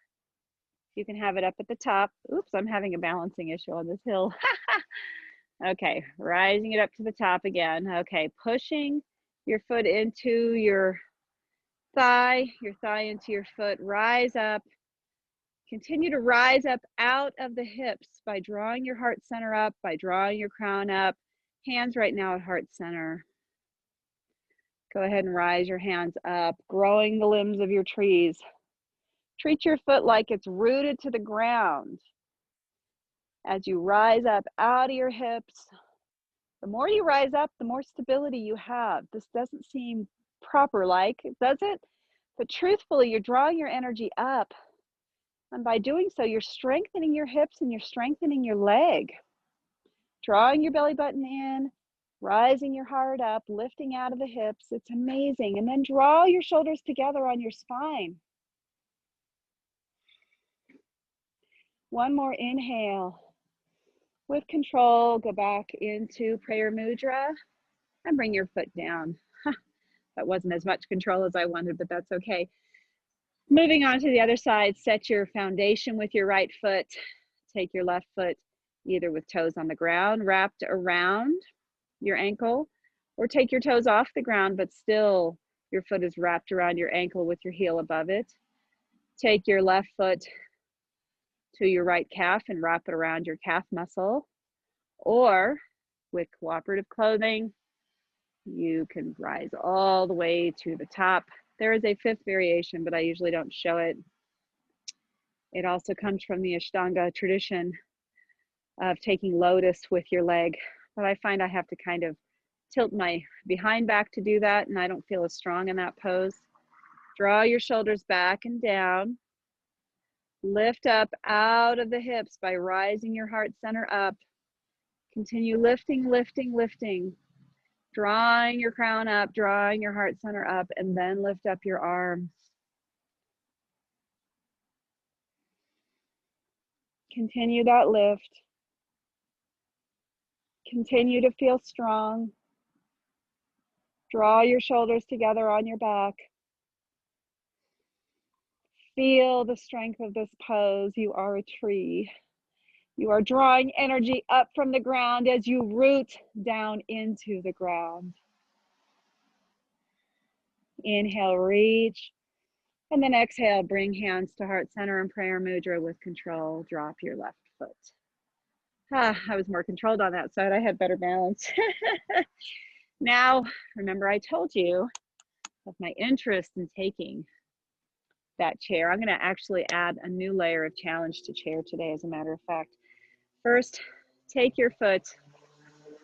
you can have it up at the top. Oops, I'm having a balancing issue on this hill. Okay, rising it up to the top again. Okay, pushing your foot into your thigh into your foot. Rise up. Continue to rise up out of the hips by drawing your heart center up, by drawing your crown up. Hands right now at heart center. Go ahead and rise your hands up, growing the limbs of your trees. Treat your foot like it's rooted to the ground. As you rise up out of your hips, the more you rise up, the more stability you have. This doesn't seem proper like, does it? But truthfully, you're drawing your energy up. And by doing so, you're strengthening your hips and you're strengthening your leg. Drawing your belly button in, rising your heart up, lifting out of the hips. It's amazing. And then draw your shoulders together on your spine. One more inhale. With control, go back into prayer mudra and bring your foot down. That wasn't as much control as I wanted, but that's okay. Moving on to the other side, set your foundation with your right foot. Take your left foot either with toes on the ground, wrapped around your ankle, or take your toes off the ground, but still your foot is wrapped around your ankle with your heel above it. Take your left foot to your right calf and wrap it around your calf muscle. Or with cooperative clothing, you can rise all the way to the top. There is a fifth variation, but I usually don't show it. It also comes from the Ashtanga tradition of taking lotus with your leg, but I find I have to kind of tilt my behind back to do that, and I don't feel as strong in that pose. Draw your shoulders back and down. Lift up out of the hips by rising your heart center up. Continue lifting, lifting, lifting. Drawing your crown up, drawing your heart center up, and then lift up your arms. Continue that lift. Continue to feel strong. Draw your shoulders together on your back. Feel the strength of this pose. You are a tree. You are drawing energy up from the ground as you root down into the ground. Inhale, reach. And then exhale, bring hands to heart center and prayer mudra with control. Drop your left foot. I was more controlled on that side. I had better balance. Now, remember I told you of my interest in taking that chair. I'm going to actually add a new layer of challenge to chair today, as a matter of fact. First, take your foot,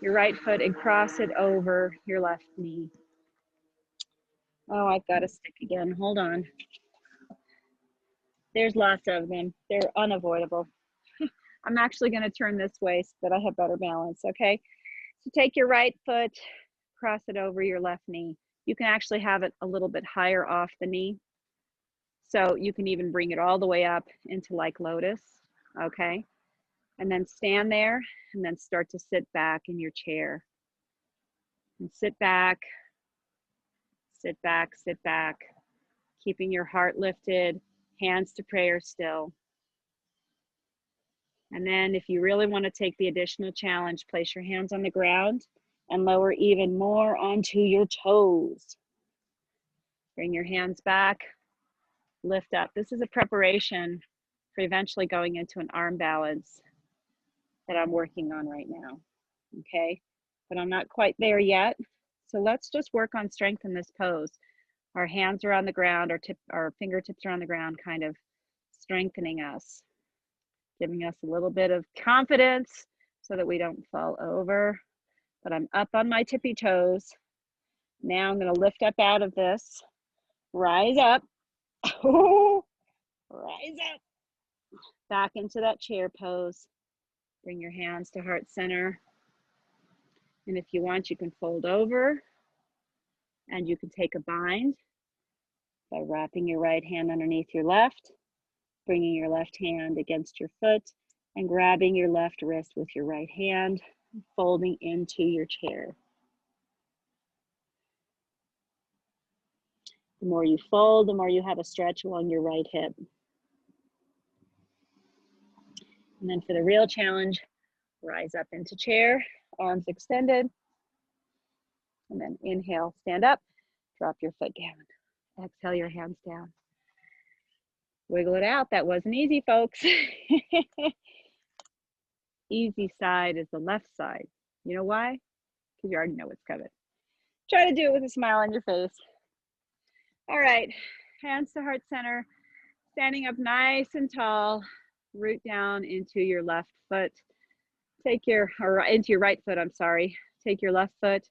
your right foot, and cross it over your left knee. Oh, I've got a stick again. Hold on. There's lots of them. They're unavoidable. I'm actually going to turn this way so that I have better balance, okay? So take your right foot, cross it over your left knee. You can actually have it a little bit higher off the knee. So you can even bring it all the way up into like lotus, okay? And then stand there and then start to sit back in your chair. And sit back, sit back, sit back, keeping your heart lifted, hands to prayer still. And then if you really want to take the additional challenge, place your hands on the ground and lower even more onto your toes. Bring your hands back, lift up. This is a preparation for eventually going into an arm balance that I'm working on right now, okay? But I'm not quite there yet. So let's just work on strength in this pose. Our hands are on the ground, our fingertips are on the ground, kind of strengthening us, giving us a little bit of confidence so that we don't fall over. But I'm up on my tippy toes. Now I'm going to lift up out of this, rise up, rise up, back into that chair pose. Bring your hands to heart center. And if you want, you can fold over and you can take a bind by wrapping your right hand underneath your left, bringing your left hand against your foot and grabbing your left wrist with your right hand, folding into your chair. The more you fold, the more you have a stretch along your right hip. And then for the real challenge, rise up into chair, arms extended. And then inhale, stand up, drop your foot down. Exhale your hands down. Wiggle it out. That wasn't easy, folks. Easy side is the left side. You know why? Because you already know what's coming. Try to do it with a smile on your face. All right, hands to heart center, standing up nice and tall, root down into your left foot. Into your right foot, I'm sorry. Take your left foot,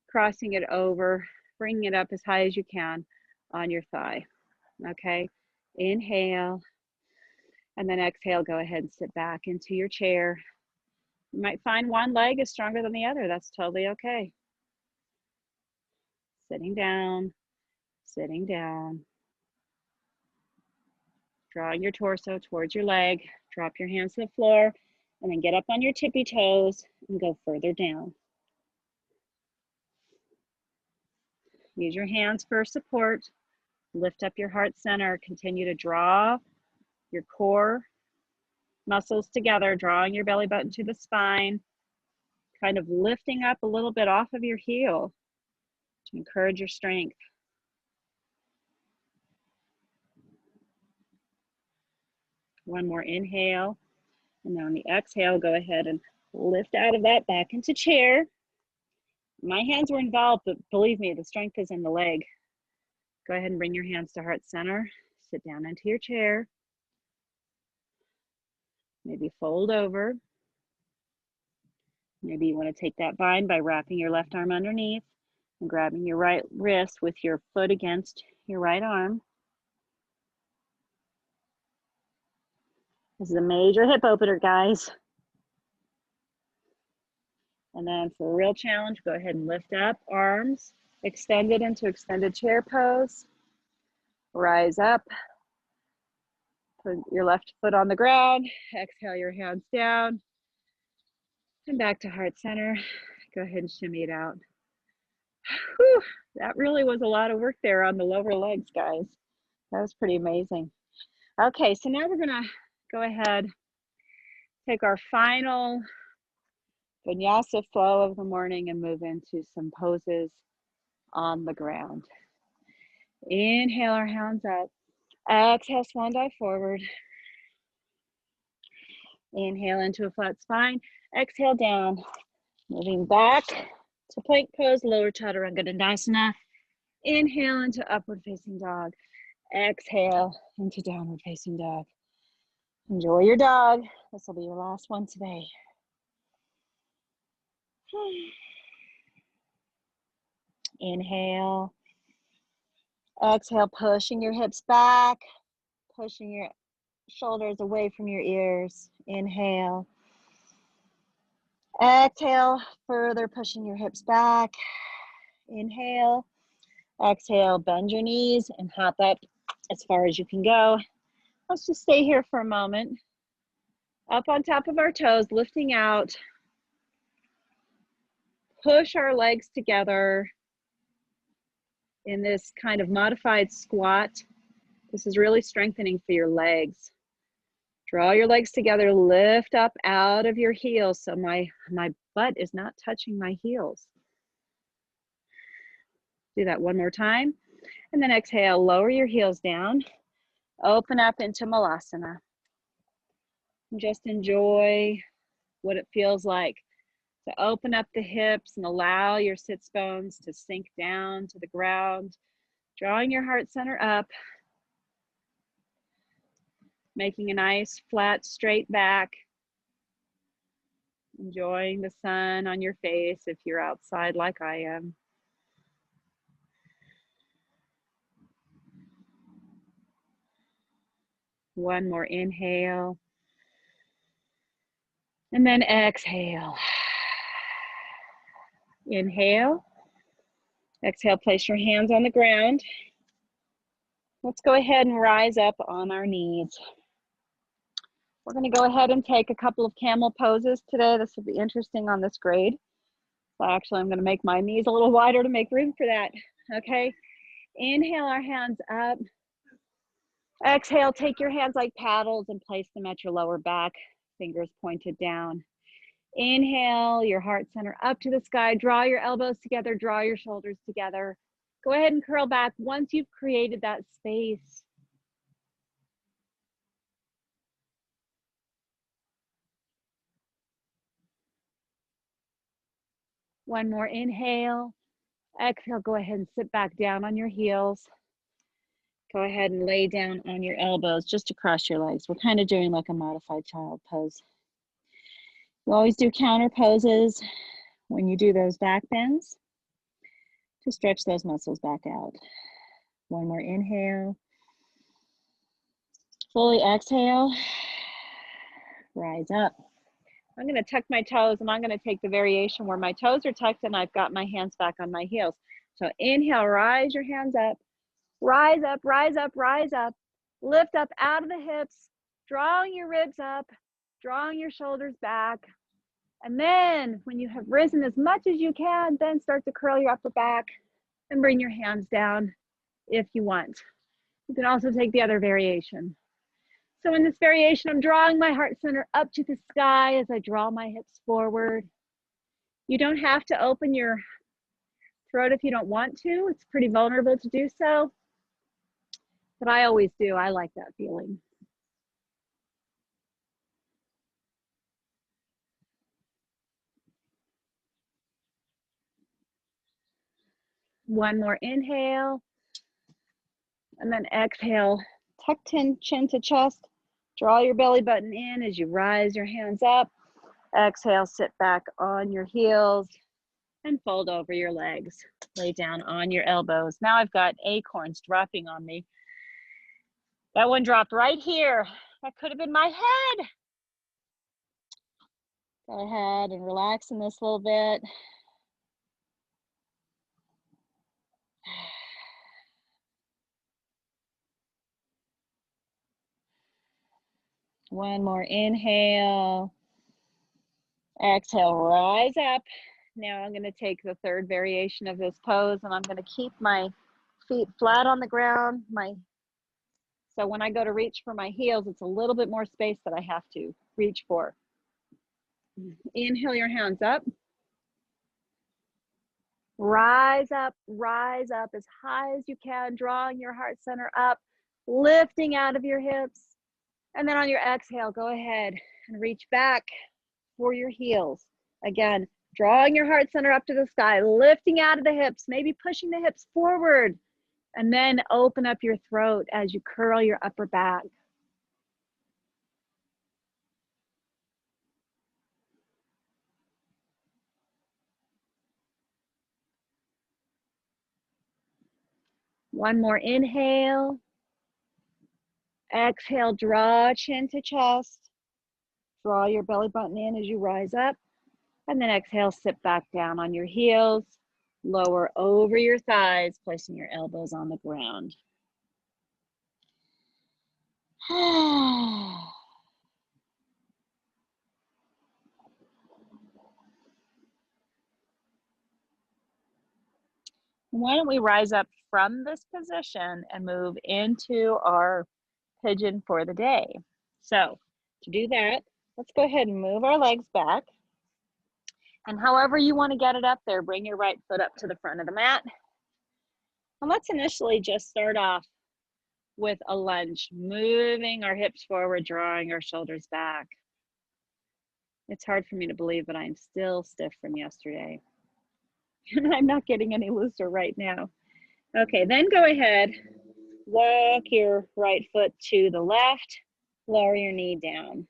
crossing it over, bringing it up as high as you can on your thigh, okay? Inhale, and then exhale, go ahead and sit back into your chair. You might find one leg is stronger than the other. That's totally okay. Sitting down, sitting down. Drawing your torso towards your leg, drop your hands to the floor, and then get up on your tippy toes and go further down. Use your hands for support. Lift up your heart center. Continue to draw your core muscles together, drawing your belly button to the spine, kind of lifting up a little bit off of your heel to encourage your strength. One more inhale. And then on the exhale, go ahead and lift out of that back into chair. My hands were involved, but believe me, the strength is in the leg. Go ahead and bring your hands to heart center. Sit down into your chair. Maybe fold over. Maybe you want to take that bind by wrapping your left arm underneath and grabbing your right wrist with your foot against your right arm. This is a major hip opener, guys. And then for a real challenge, go ahead and lift up, arms extended into extended chair pose. Rise up, put your left foot on the ground, exhale your hands down, and back to heart center. Go ahead and shimmy it out. Whew, that really was a lot of work there on the lower legs, guys. That was pretty amazing. Okay, so now we're gonna go ahead, take our final vinyasa flow of the morning and move into some poses on the ground. Inhale our hands up. Exhale, swan dive forward. Inhale into a flat spine. Exhale down. Moving back to plank pose, lower chaturanga dandasana. Inhale into upward facing dog. Exhale into downward facing dog. Enjoy your dog. This will be your last one today. Inhale. Exhale, pushing your hips back, pushing your shoulders away from your ears. Inhale. Exhale, further pushing your hips back. Inhale. Exhale, bend your knees and hop up as far as you can go. Let's just stay here for a moment. Up on top of our toes, lifting out. Push our legs together in this kind of modified squat. This is really strengthening for your legs. Draw your legs together, lift up out of your heels so my butt is not touching my heels. Do that one more time. And then exhale, lower your heels down. Open up into Malasana. And just enjoy what it feels like to open up the hips and allow your sits bones to sink down to the ground. Drawing your heart center up. Making a nice flat straight back. Enjoying the sun on your face if you're outside like I am. One more inhale. And then exhale. Inhale. Exhale, place your hands on the ground. Let's go ahead and rise up on our knees. We're going to go ahead and take a couple of camel poses today. This will be interesting on this grade. So actually, I'm going to make my knees a little wider to make room for that. Okay. Inhale our hands up. Exhale, take your hands like paddles and place them at your lower back, fingers pointed down. Inhale, your heart center up to the sky. Draw your elbows together, draw your shoulders together. Go ahead and curl back once you've created that space. One more inhale. Exhale, go ahead and sit back down on your heels. Go ahead and lay down on your elbows just across your legs. We're kind of doing like a modified child pose. You always do counter poses when you do those back bends to stretch those muscles back out. One more inhale. Fully exhale. Rise up. I'm going to tuck my toes and I'm going to take the variation where my toes are tucked and I've got my hands back on my heels. So inhale, rise your hands up. Rise up, rise up, rise up. Lift up out of the hips, drawing your ribs up, drawing your shoulders back. And then when you have risen as much as you can, then start to curl your upper back and bring your hands down if you want. You can also take the other variation. So in this variation, I'm drawing my heart center up to the sky as I draw my hips forward. You don't have to open your throat if you don't want to. It's pretty vulnerable to do so, but I always do. I like that feeling. One more inhale, and then exhale. Tuck chin to chest. Draw your belly button in as you rise your hands up. Exhale, sit back on your heels and fold over your legs. Lay down on your elbows. Now I've got acorns dropping on me. That one dropped right here. That could have been my head. Go ahead and relax in this a little bit. One more inhale. Exhale, rise up. Now I'm going to take the third variation of this pose, and I'm going to keep my feet flat on the ground. So when I go to reach for my heels, it's a little bit more space that I have to reach for. Inhale your hands up. Rise up as high as you can, drawing your heart center up, lifting out of your hips. And then on your exhale, go ahead and reach back for your heels. Again, drawing your heart center up to the sky, lifting out of the hips, maybe pushing the hips forward, and then open up your throat as you curl your upper back. One more inhale. Exhale, draw chin to chest. Draw your belly button in as you rise up. And then exhale, sit back down on your heels. Lower over your thighs, placing your elbows on the ground. Why don't we rise up from this position and move into our pigeon for the day? So to do that, let's go ahead and move our legs back. And however you want to get it up there, bring your right foot up to the front of the mat. And let's initially just start off with a lunge, moving our hips forward, drawing our shoulders back. It's hard for me to believe, but I'm still stiff from yesterday. And I'm not getting any looser right now. Okay, then go ahead, walk your right foot to the left, lower your knee down.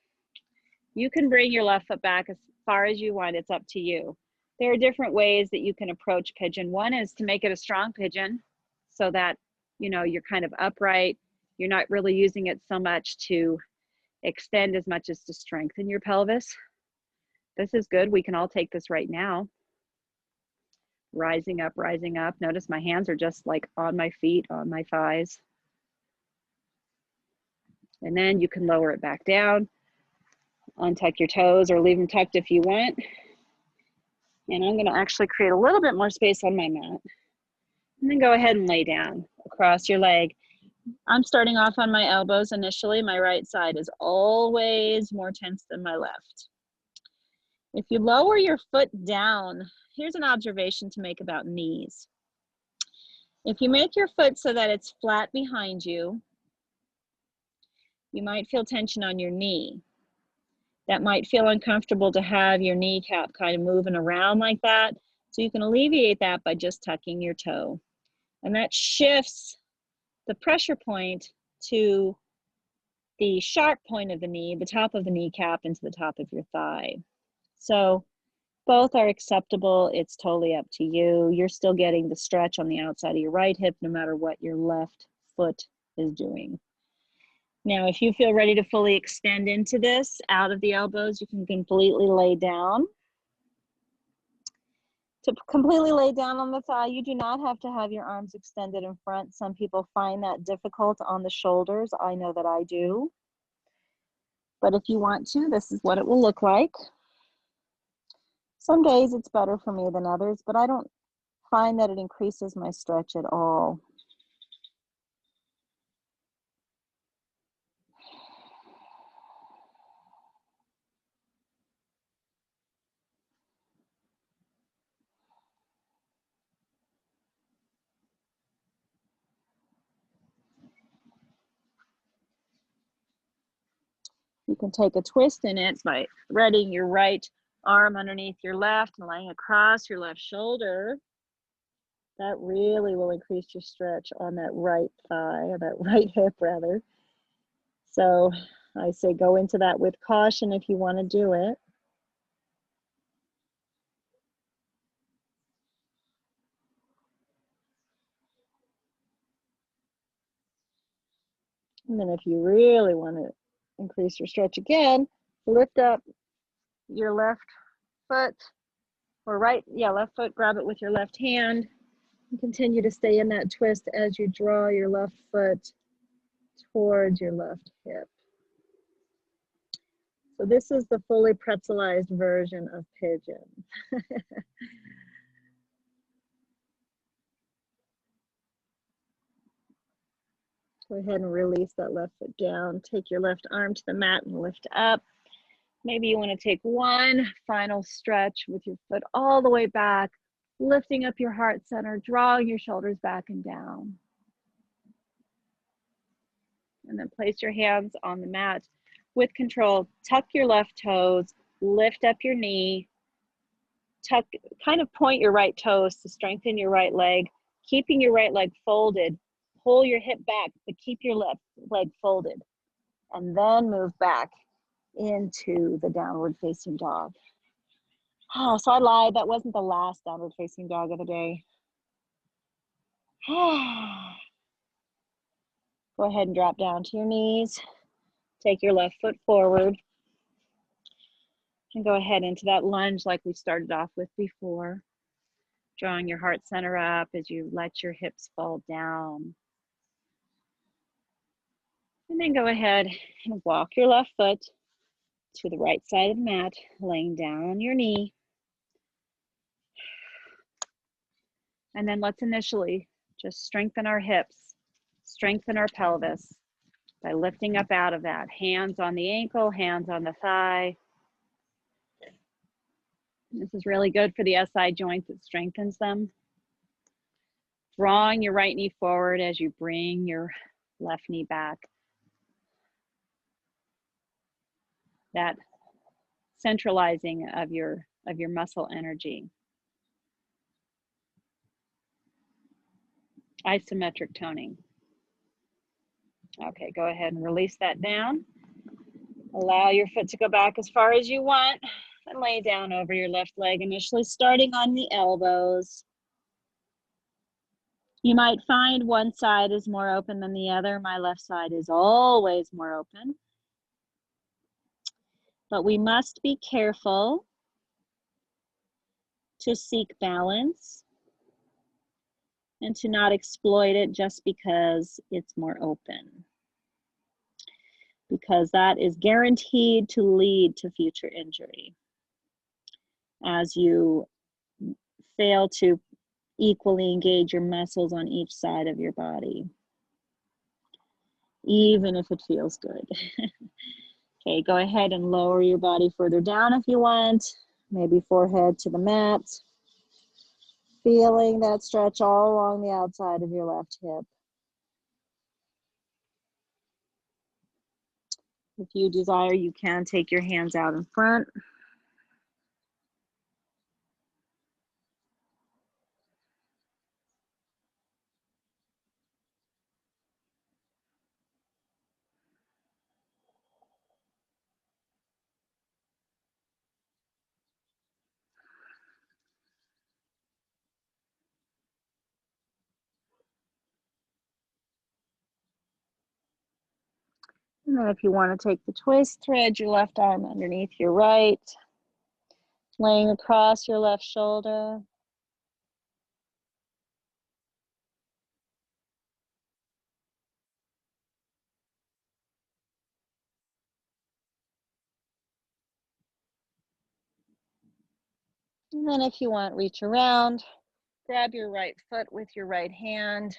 You can bring your left foot back as far as you want, it's up to you. There are different ways that you can approach pigeon. One is to make it a strong pigeon so that, you know, you're kind of upright. You're not really using it so much to extend as much as to strengthen your pelvis. This is good. We can all take this right now. Rising up, rising up. Notice my hands are just like on my feet, on my thighs. And then you can lower it back down. Untuck your toes or leave them tucked if you want. And I'm going to actually create a little bit more space on my mat. And then go ahead and lay down across your leg. I'm starting off on my elbows initially. My right side is always more tense than my left. If you lower your foot down, here's an observation to make about knees. If you make your foot so that it's flat behind you, you might feel tension on your knee. That might feel uncomfortable to have your kneecap kind of moving around like that. So you can alleviate that by just tucking your toe. And that shifts the pressure point to the sharp point of the knee, the top of the kneecap into the top of your thigh. So both are acceptable. It's totally up to you. You're still getting the stretch on the outside of your right hip no matter what your left foot is doing. Now, if you feel ready to fully extend into this out of the elbows, you can completely lay down. To completely lay down on the thigh, you do not have to have your arms extended in front. Some people find that difficult on the shoulders. I know that I do. But if you want to, this is what it will look like. Some days it's better for me than others, but I don't find that it increases my stretch at all. You can take a twist in it by threading your right arm underneath your left and laying across your left shoulder. That really will increase your stretch on that right thigh, or that right hip rather. So I say go into that with caution if you want to do it. And then if you really want to increase your stretch again, lift up your left foot, or left foot, grab it with your left hand, and continue to stay in that twist as you draw your left foot towards your left hip. So this is the fully pretzelized version of Pigeon. Go ahead and release that left foot down. Take your left arm to the mat and lift up. Maybe you want to take one final stretch with your foot all the way back, lifting up your heart center, drawing your shoulders back and down. And then place your hands on the mat with control. Tuck your left toes, lift up your knee, kind of point your right toes to strengthen your right leg, keeping your right leg folded. Pull your hip back, but keep your left leg folded. And then move back into the downward facing dog. Oh, so I lied. That wasn't the last downward facing dog of the day. Go ahead and drop down to your knees. Take your left foot forward. And go ahead into that lunge like we started off with before. Drawing your heart center up as you let your hips fall down. And then go ahead and walk your left foot to the right side of the mat, laying down on your knee. And then let's initially just strengthen our hips, strengthen our pelvis by lifting up out of that. Hands on the ankle, hands on the thigh. This is really good for the SI joints. It strengthens them. Drawing your right knee forward as you bring your left knee back. That centralizing of your muscle energy. Isometric toning. Okay, go ahead and release that down. Allow your foot to go back as far as you want and lay down over your left leg, initially starting on the elbows. You might find one side is more open than the other. My left side is always more open. But we must be careful to seek balance and to not exploit it just because it's more open, because that is guaranteed to lead to future injury as you fail to equally engage your muscles on each side of your body, even if it feels good. Okay, go ahead and lower your body further down if you want, maybe forehead to the mat. Feeling that stretch all along the outside of your left hip. If you desire, you can take your hands out in front. And then if you want to take the twist, thread your left arm underneath your right, laying across your left shoulder. And then if you want, reach around, grab your right foot with your right hand,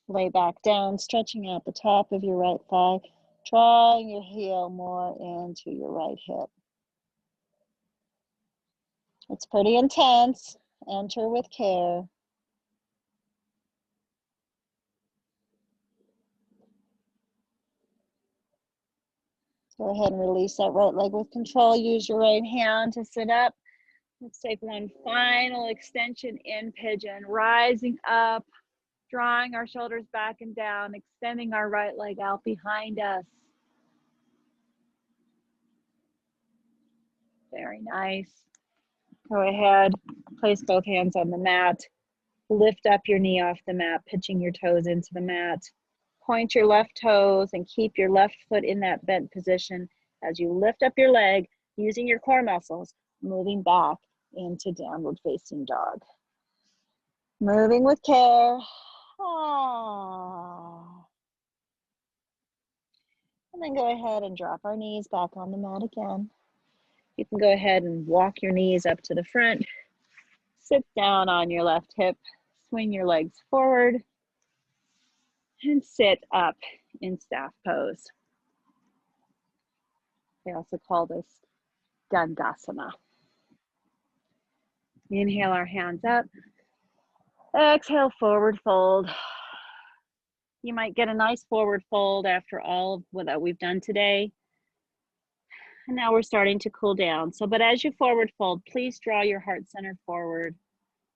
lay back down, stretching out the top of your right thigh, drawing your heel more into your right hip. It's pretty intense. Enter with care. Go ahead and release that right leg with control. Use your right hand to sit up. Let's take one final extension in pigeon, rising up, drawing our shoulders back and down, extending our right leg out behind us. Very nice. Go ahead, place both hands on the mat. Lift up your knee off the mat, pitching your toes into the mat. Point your left toes and keep your left foot in that bent position as you lift up your leg, using your core muscles, moving back into downward facing dog. Moving with care. And then go ahead and drop our knees back on the mat again. You can go ahead and walk your knees up to the front. Sit down on your left hip. Swing your legs forward. And sit up in staff pose. They also call this Dandasana. Inhale our hands up. Exhale, forward fold. You might get a nice forward fold after all of what we've done today. And now we're starting to cool down. But as you forward fold, please draw your heart center forward.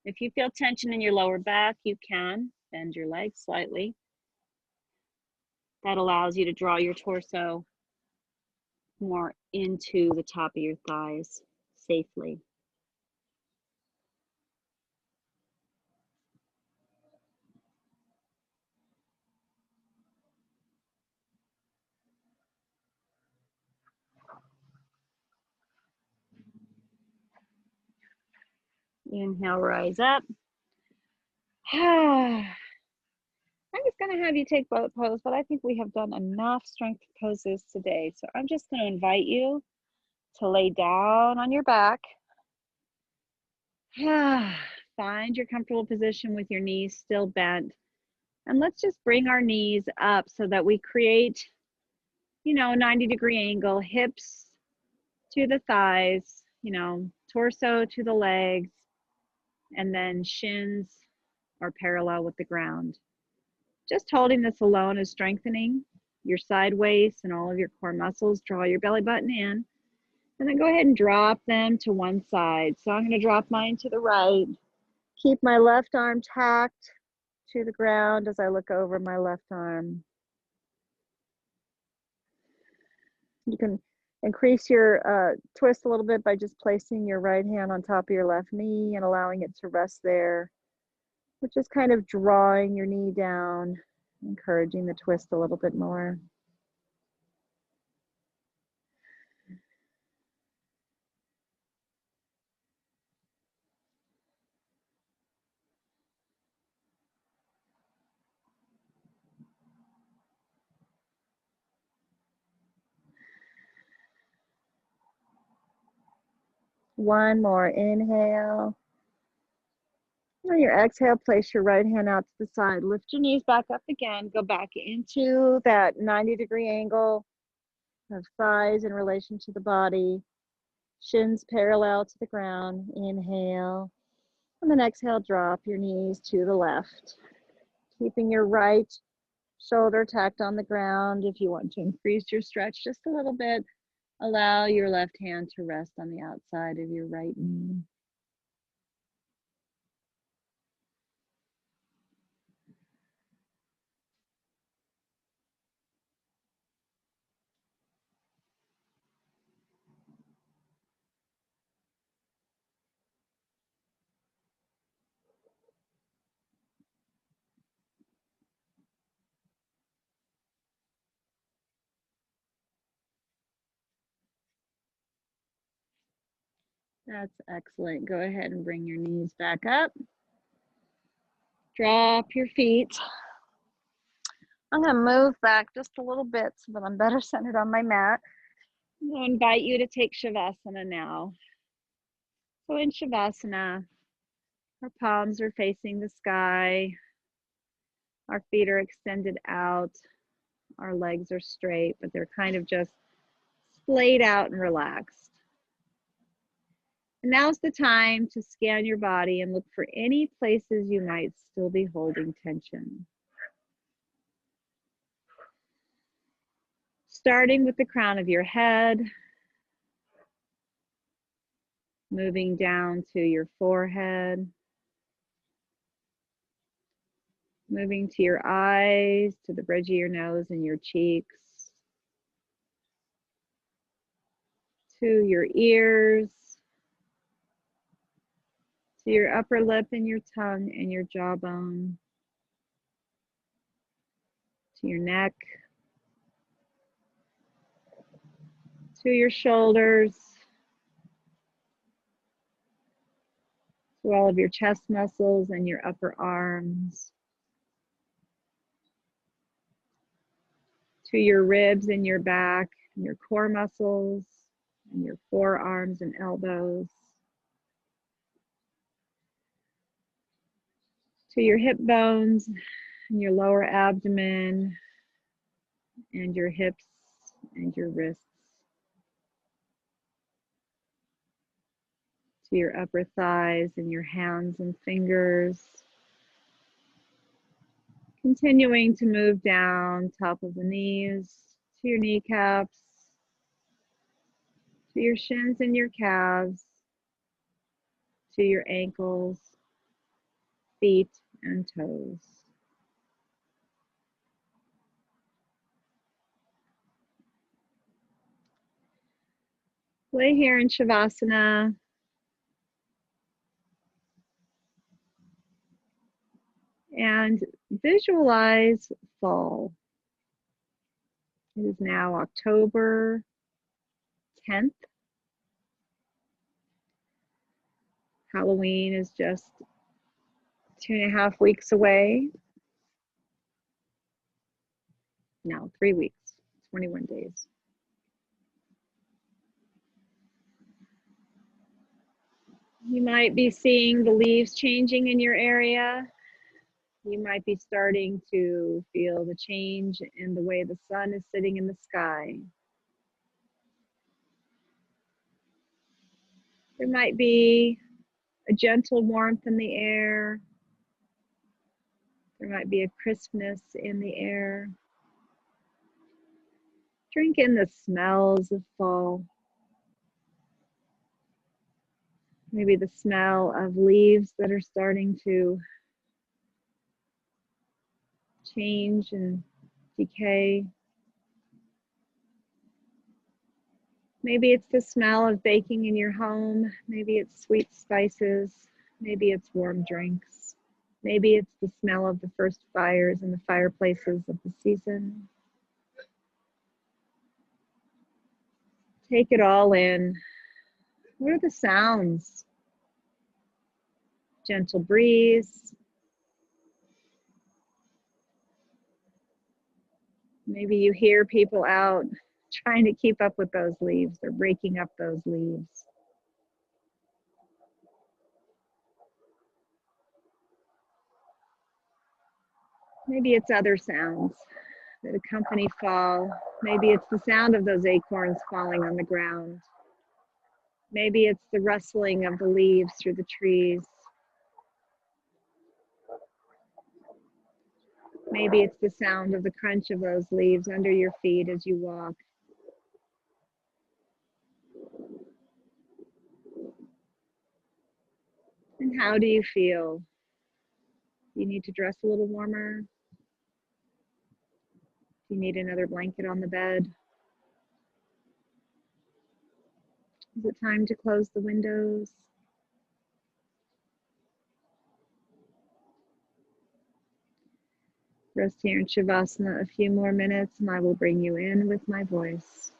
If you feel tension in your lower back, you can bend your legs slightly. That allows you to draw your torso more into the top of your thighs safely. Inhale, rise up. I'm just going to have you take both poses, but I think we have done enough strength poses today. So I'm just going to invite you to lay down on your back. Find your comfortable position with your knees still bent. And let's just bring our knees up so that we create, a 90-degree angle, hips to the thighs, torso to the legs, and then shins are parallel with the ground. Just holding this alone is strengthening your side waist and all of your core muscles. Draw your belly button in, and then go ahead and drop them to one side. So I'm going to drop mine to the right. Keep my left arm tacked to the ground as I look over my left arm. You can increase your twist a little bit by just placing your right hand on top of your left knee and allowing it to rest there, which is kind of drawing your knee down, encouraging the twist a little bit more. One more inhale. On your exhale, place your right hand out to the side. Lift your knees back up again. Go back into that 90-degree angle of thighs in relation to the body. Shins parallel to the ground. Inhale. And then exhale, drop your knees to the left. Keeping your right shoulder tacked on the ground. If you want to increase your stretch just a little bit, allow your left hand to rest on the outside of your right knee. That's excellent. Go ahead and bring your knees back up. Drop your feet. I'm going to move back just a little bit so that I'm better centered on my mat. I'm going to invite you to take Shavasana now. So in Shavasana, our palms are facing the sky. Our feet are extended out. Our legs are straight, but they're kind of just splayed out and relaxed. And now's the time to scan your body and look for any places you might still be holding tension. Starting with the crown of your head, moving down to your forehead, moving to your eyes, to the bridge of your nose and your cheeks, to your ears, to your upper lip and your tongue and your jawbone, to your neck, to your shoulders, to all of your chest muscles and your upper arms, to your ribs and your back, and your core muscles, and your forearms and elbows, to your hip bones and your lower abdomen, and your hips and your wrists, to your upper thighs and your hands and fingers, continuing to move down top of the knees, to your kneecaps, to your shins and your calves, to your ankles, feet, and toes. Lay here in Shavasana. And visualize fall. It is now October 10th. Halloween is just 2.5 weeks away. No, 3 weeks, 21 days. You might be seeing the leaves changing in your area. You might be starting to feel the change in the way the sun is sitting in the sky. There might be a gentle warmth in the air. There might be a crispness in the air. Drink in the smells of fall. Maybe the smell of leaves that are starting to change and decay. Maybe it's the smell of baking in your home. Maybe it's sweet spices. Maybe it's warm drinks. Maybe it's the smell of the first fires in the fireplaces of the season. Take it all in. What are the sounds? Gentle breeze. Maybe you hear people out trying to keep up with those leaves. They're breaking up those leaves. Maybe it's other sounds that accompany fall. Maybe it's the sound of those acorns falling on the ground. Maybe it's the rustling of the leaves through the trees. Maybe it's the sound of the crunch of those leaves under your feet as you walk. And how do you feel? Do you need to dress a little warmer? Do you need another blanket on the bed? Is it time to close the windows? Rest here in Shavasana a few more minutes and I will bring you in with my voice.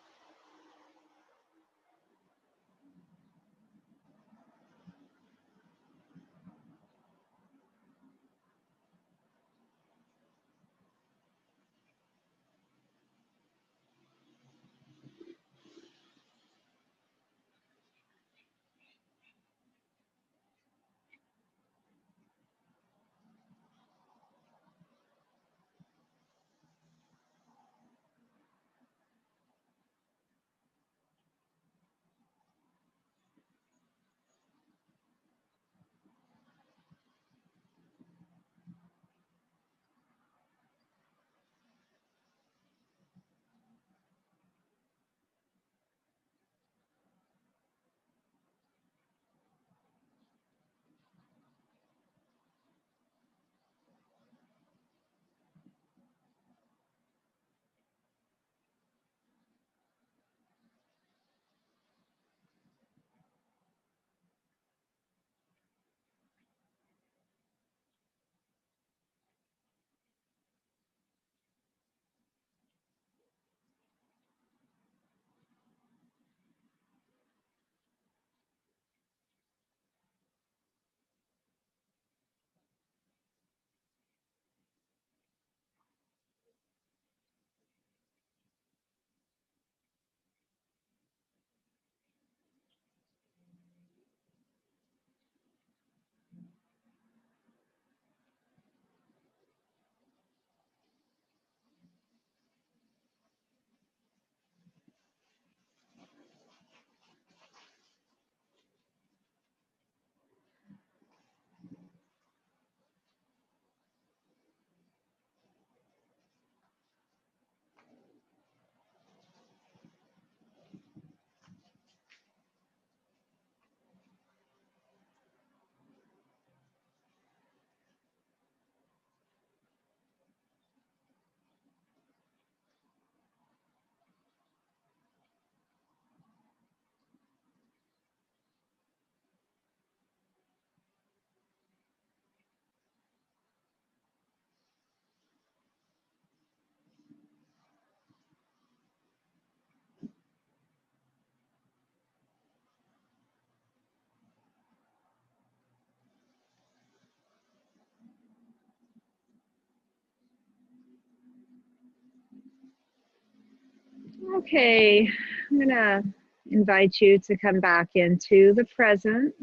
Okay, I'm gonna invite you to come back into the present.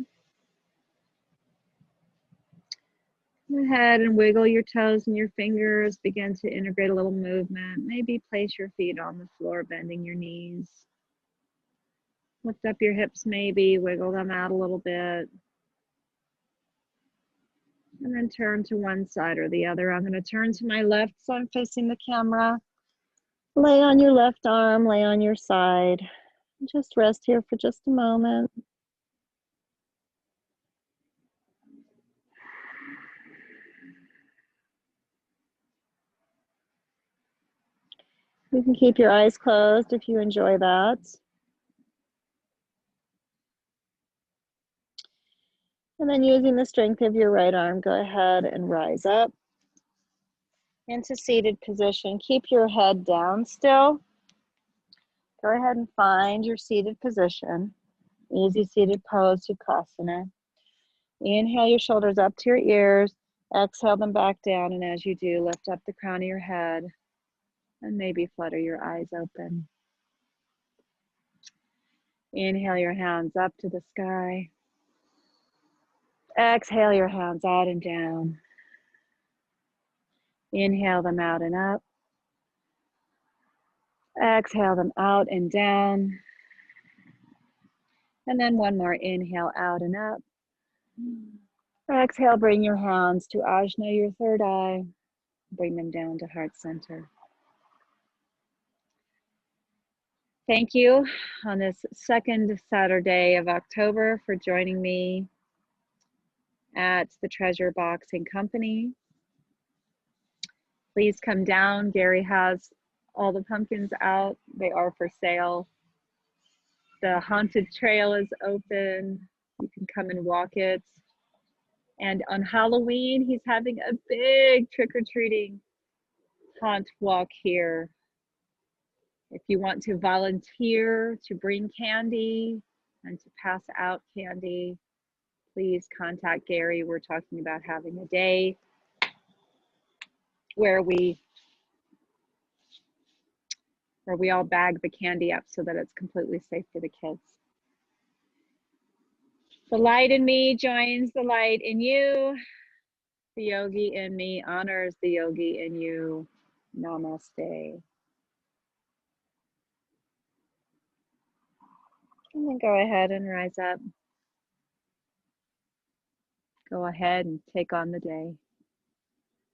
Go ahead and wiggle your toes and your fingers. Begin to integrate a little movement. Maybe place your feet on the floor, bending your knees. Lift up your hips, maybe wiggle them out a little bit. And then turn to one side or the other. I'm going to turn to my left, so I'm facing the camera. Lay on your left arm, lay on your side. Just rest here for just a moment. You can keep your eyes closed if you enjoy that. And then using the strength of your right arm, go ahead and rise up into seated position. Keep your head down still. Go ahead and find your seated position. Easy seated pose, Shavasana. Inhale your shoulders up to your ears. Exhale them back down. And as you do, lift up the crown of your head and maybe flutter your eyes open. Inhale your hands up to the sky. Exhale your hands out and down. Inhale them out and up. Exhale them out and down. And then one more inhale out and up. Exhale, bring your hands to Ajna, your third eye. Bring them down to heart center. Thank you on this second Saturday of October for joining me at the Treasure Boxing Company. Please come down. Gary has all the pumpkins out. They are for sale. The haunted trail is open. You can come and walk it. And on Halloween, he's having a big trick-or-treating haunt walk here. If you want to volunteer to bring candy and to pass out candy, please contact Gary. We're talking about having a day where we all bag the candy up so that it's completely safe for the kids. The light in me joins the light in you. The yogi in me honors the yogi in you. Namaste. And then go ahead and rise up. Go ahead and take on the day.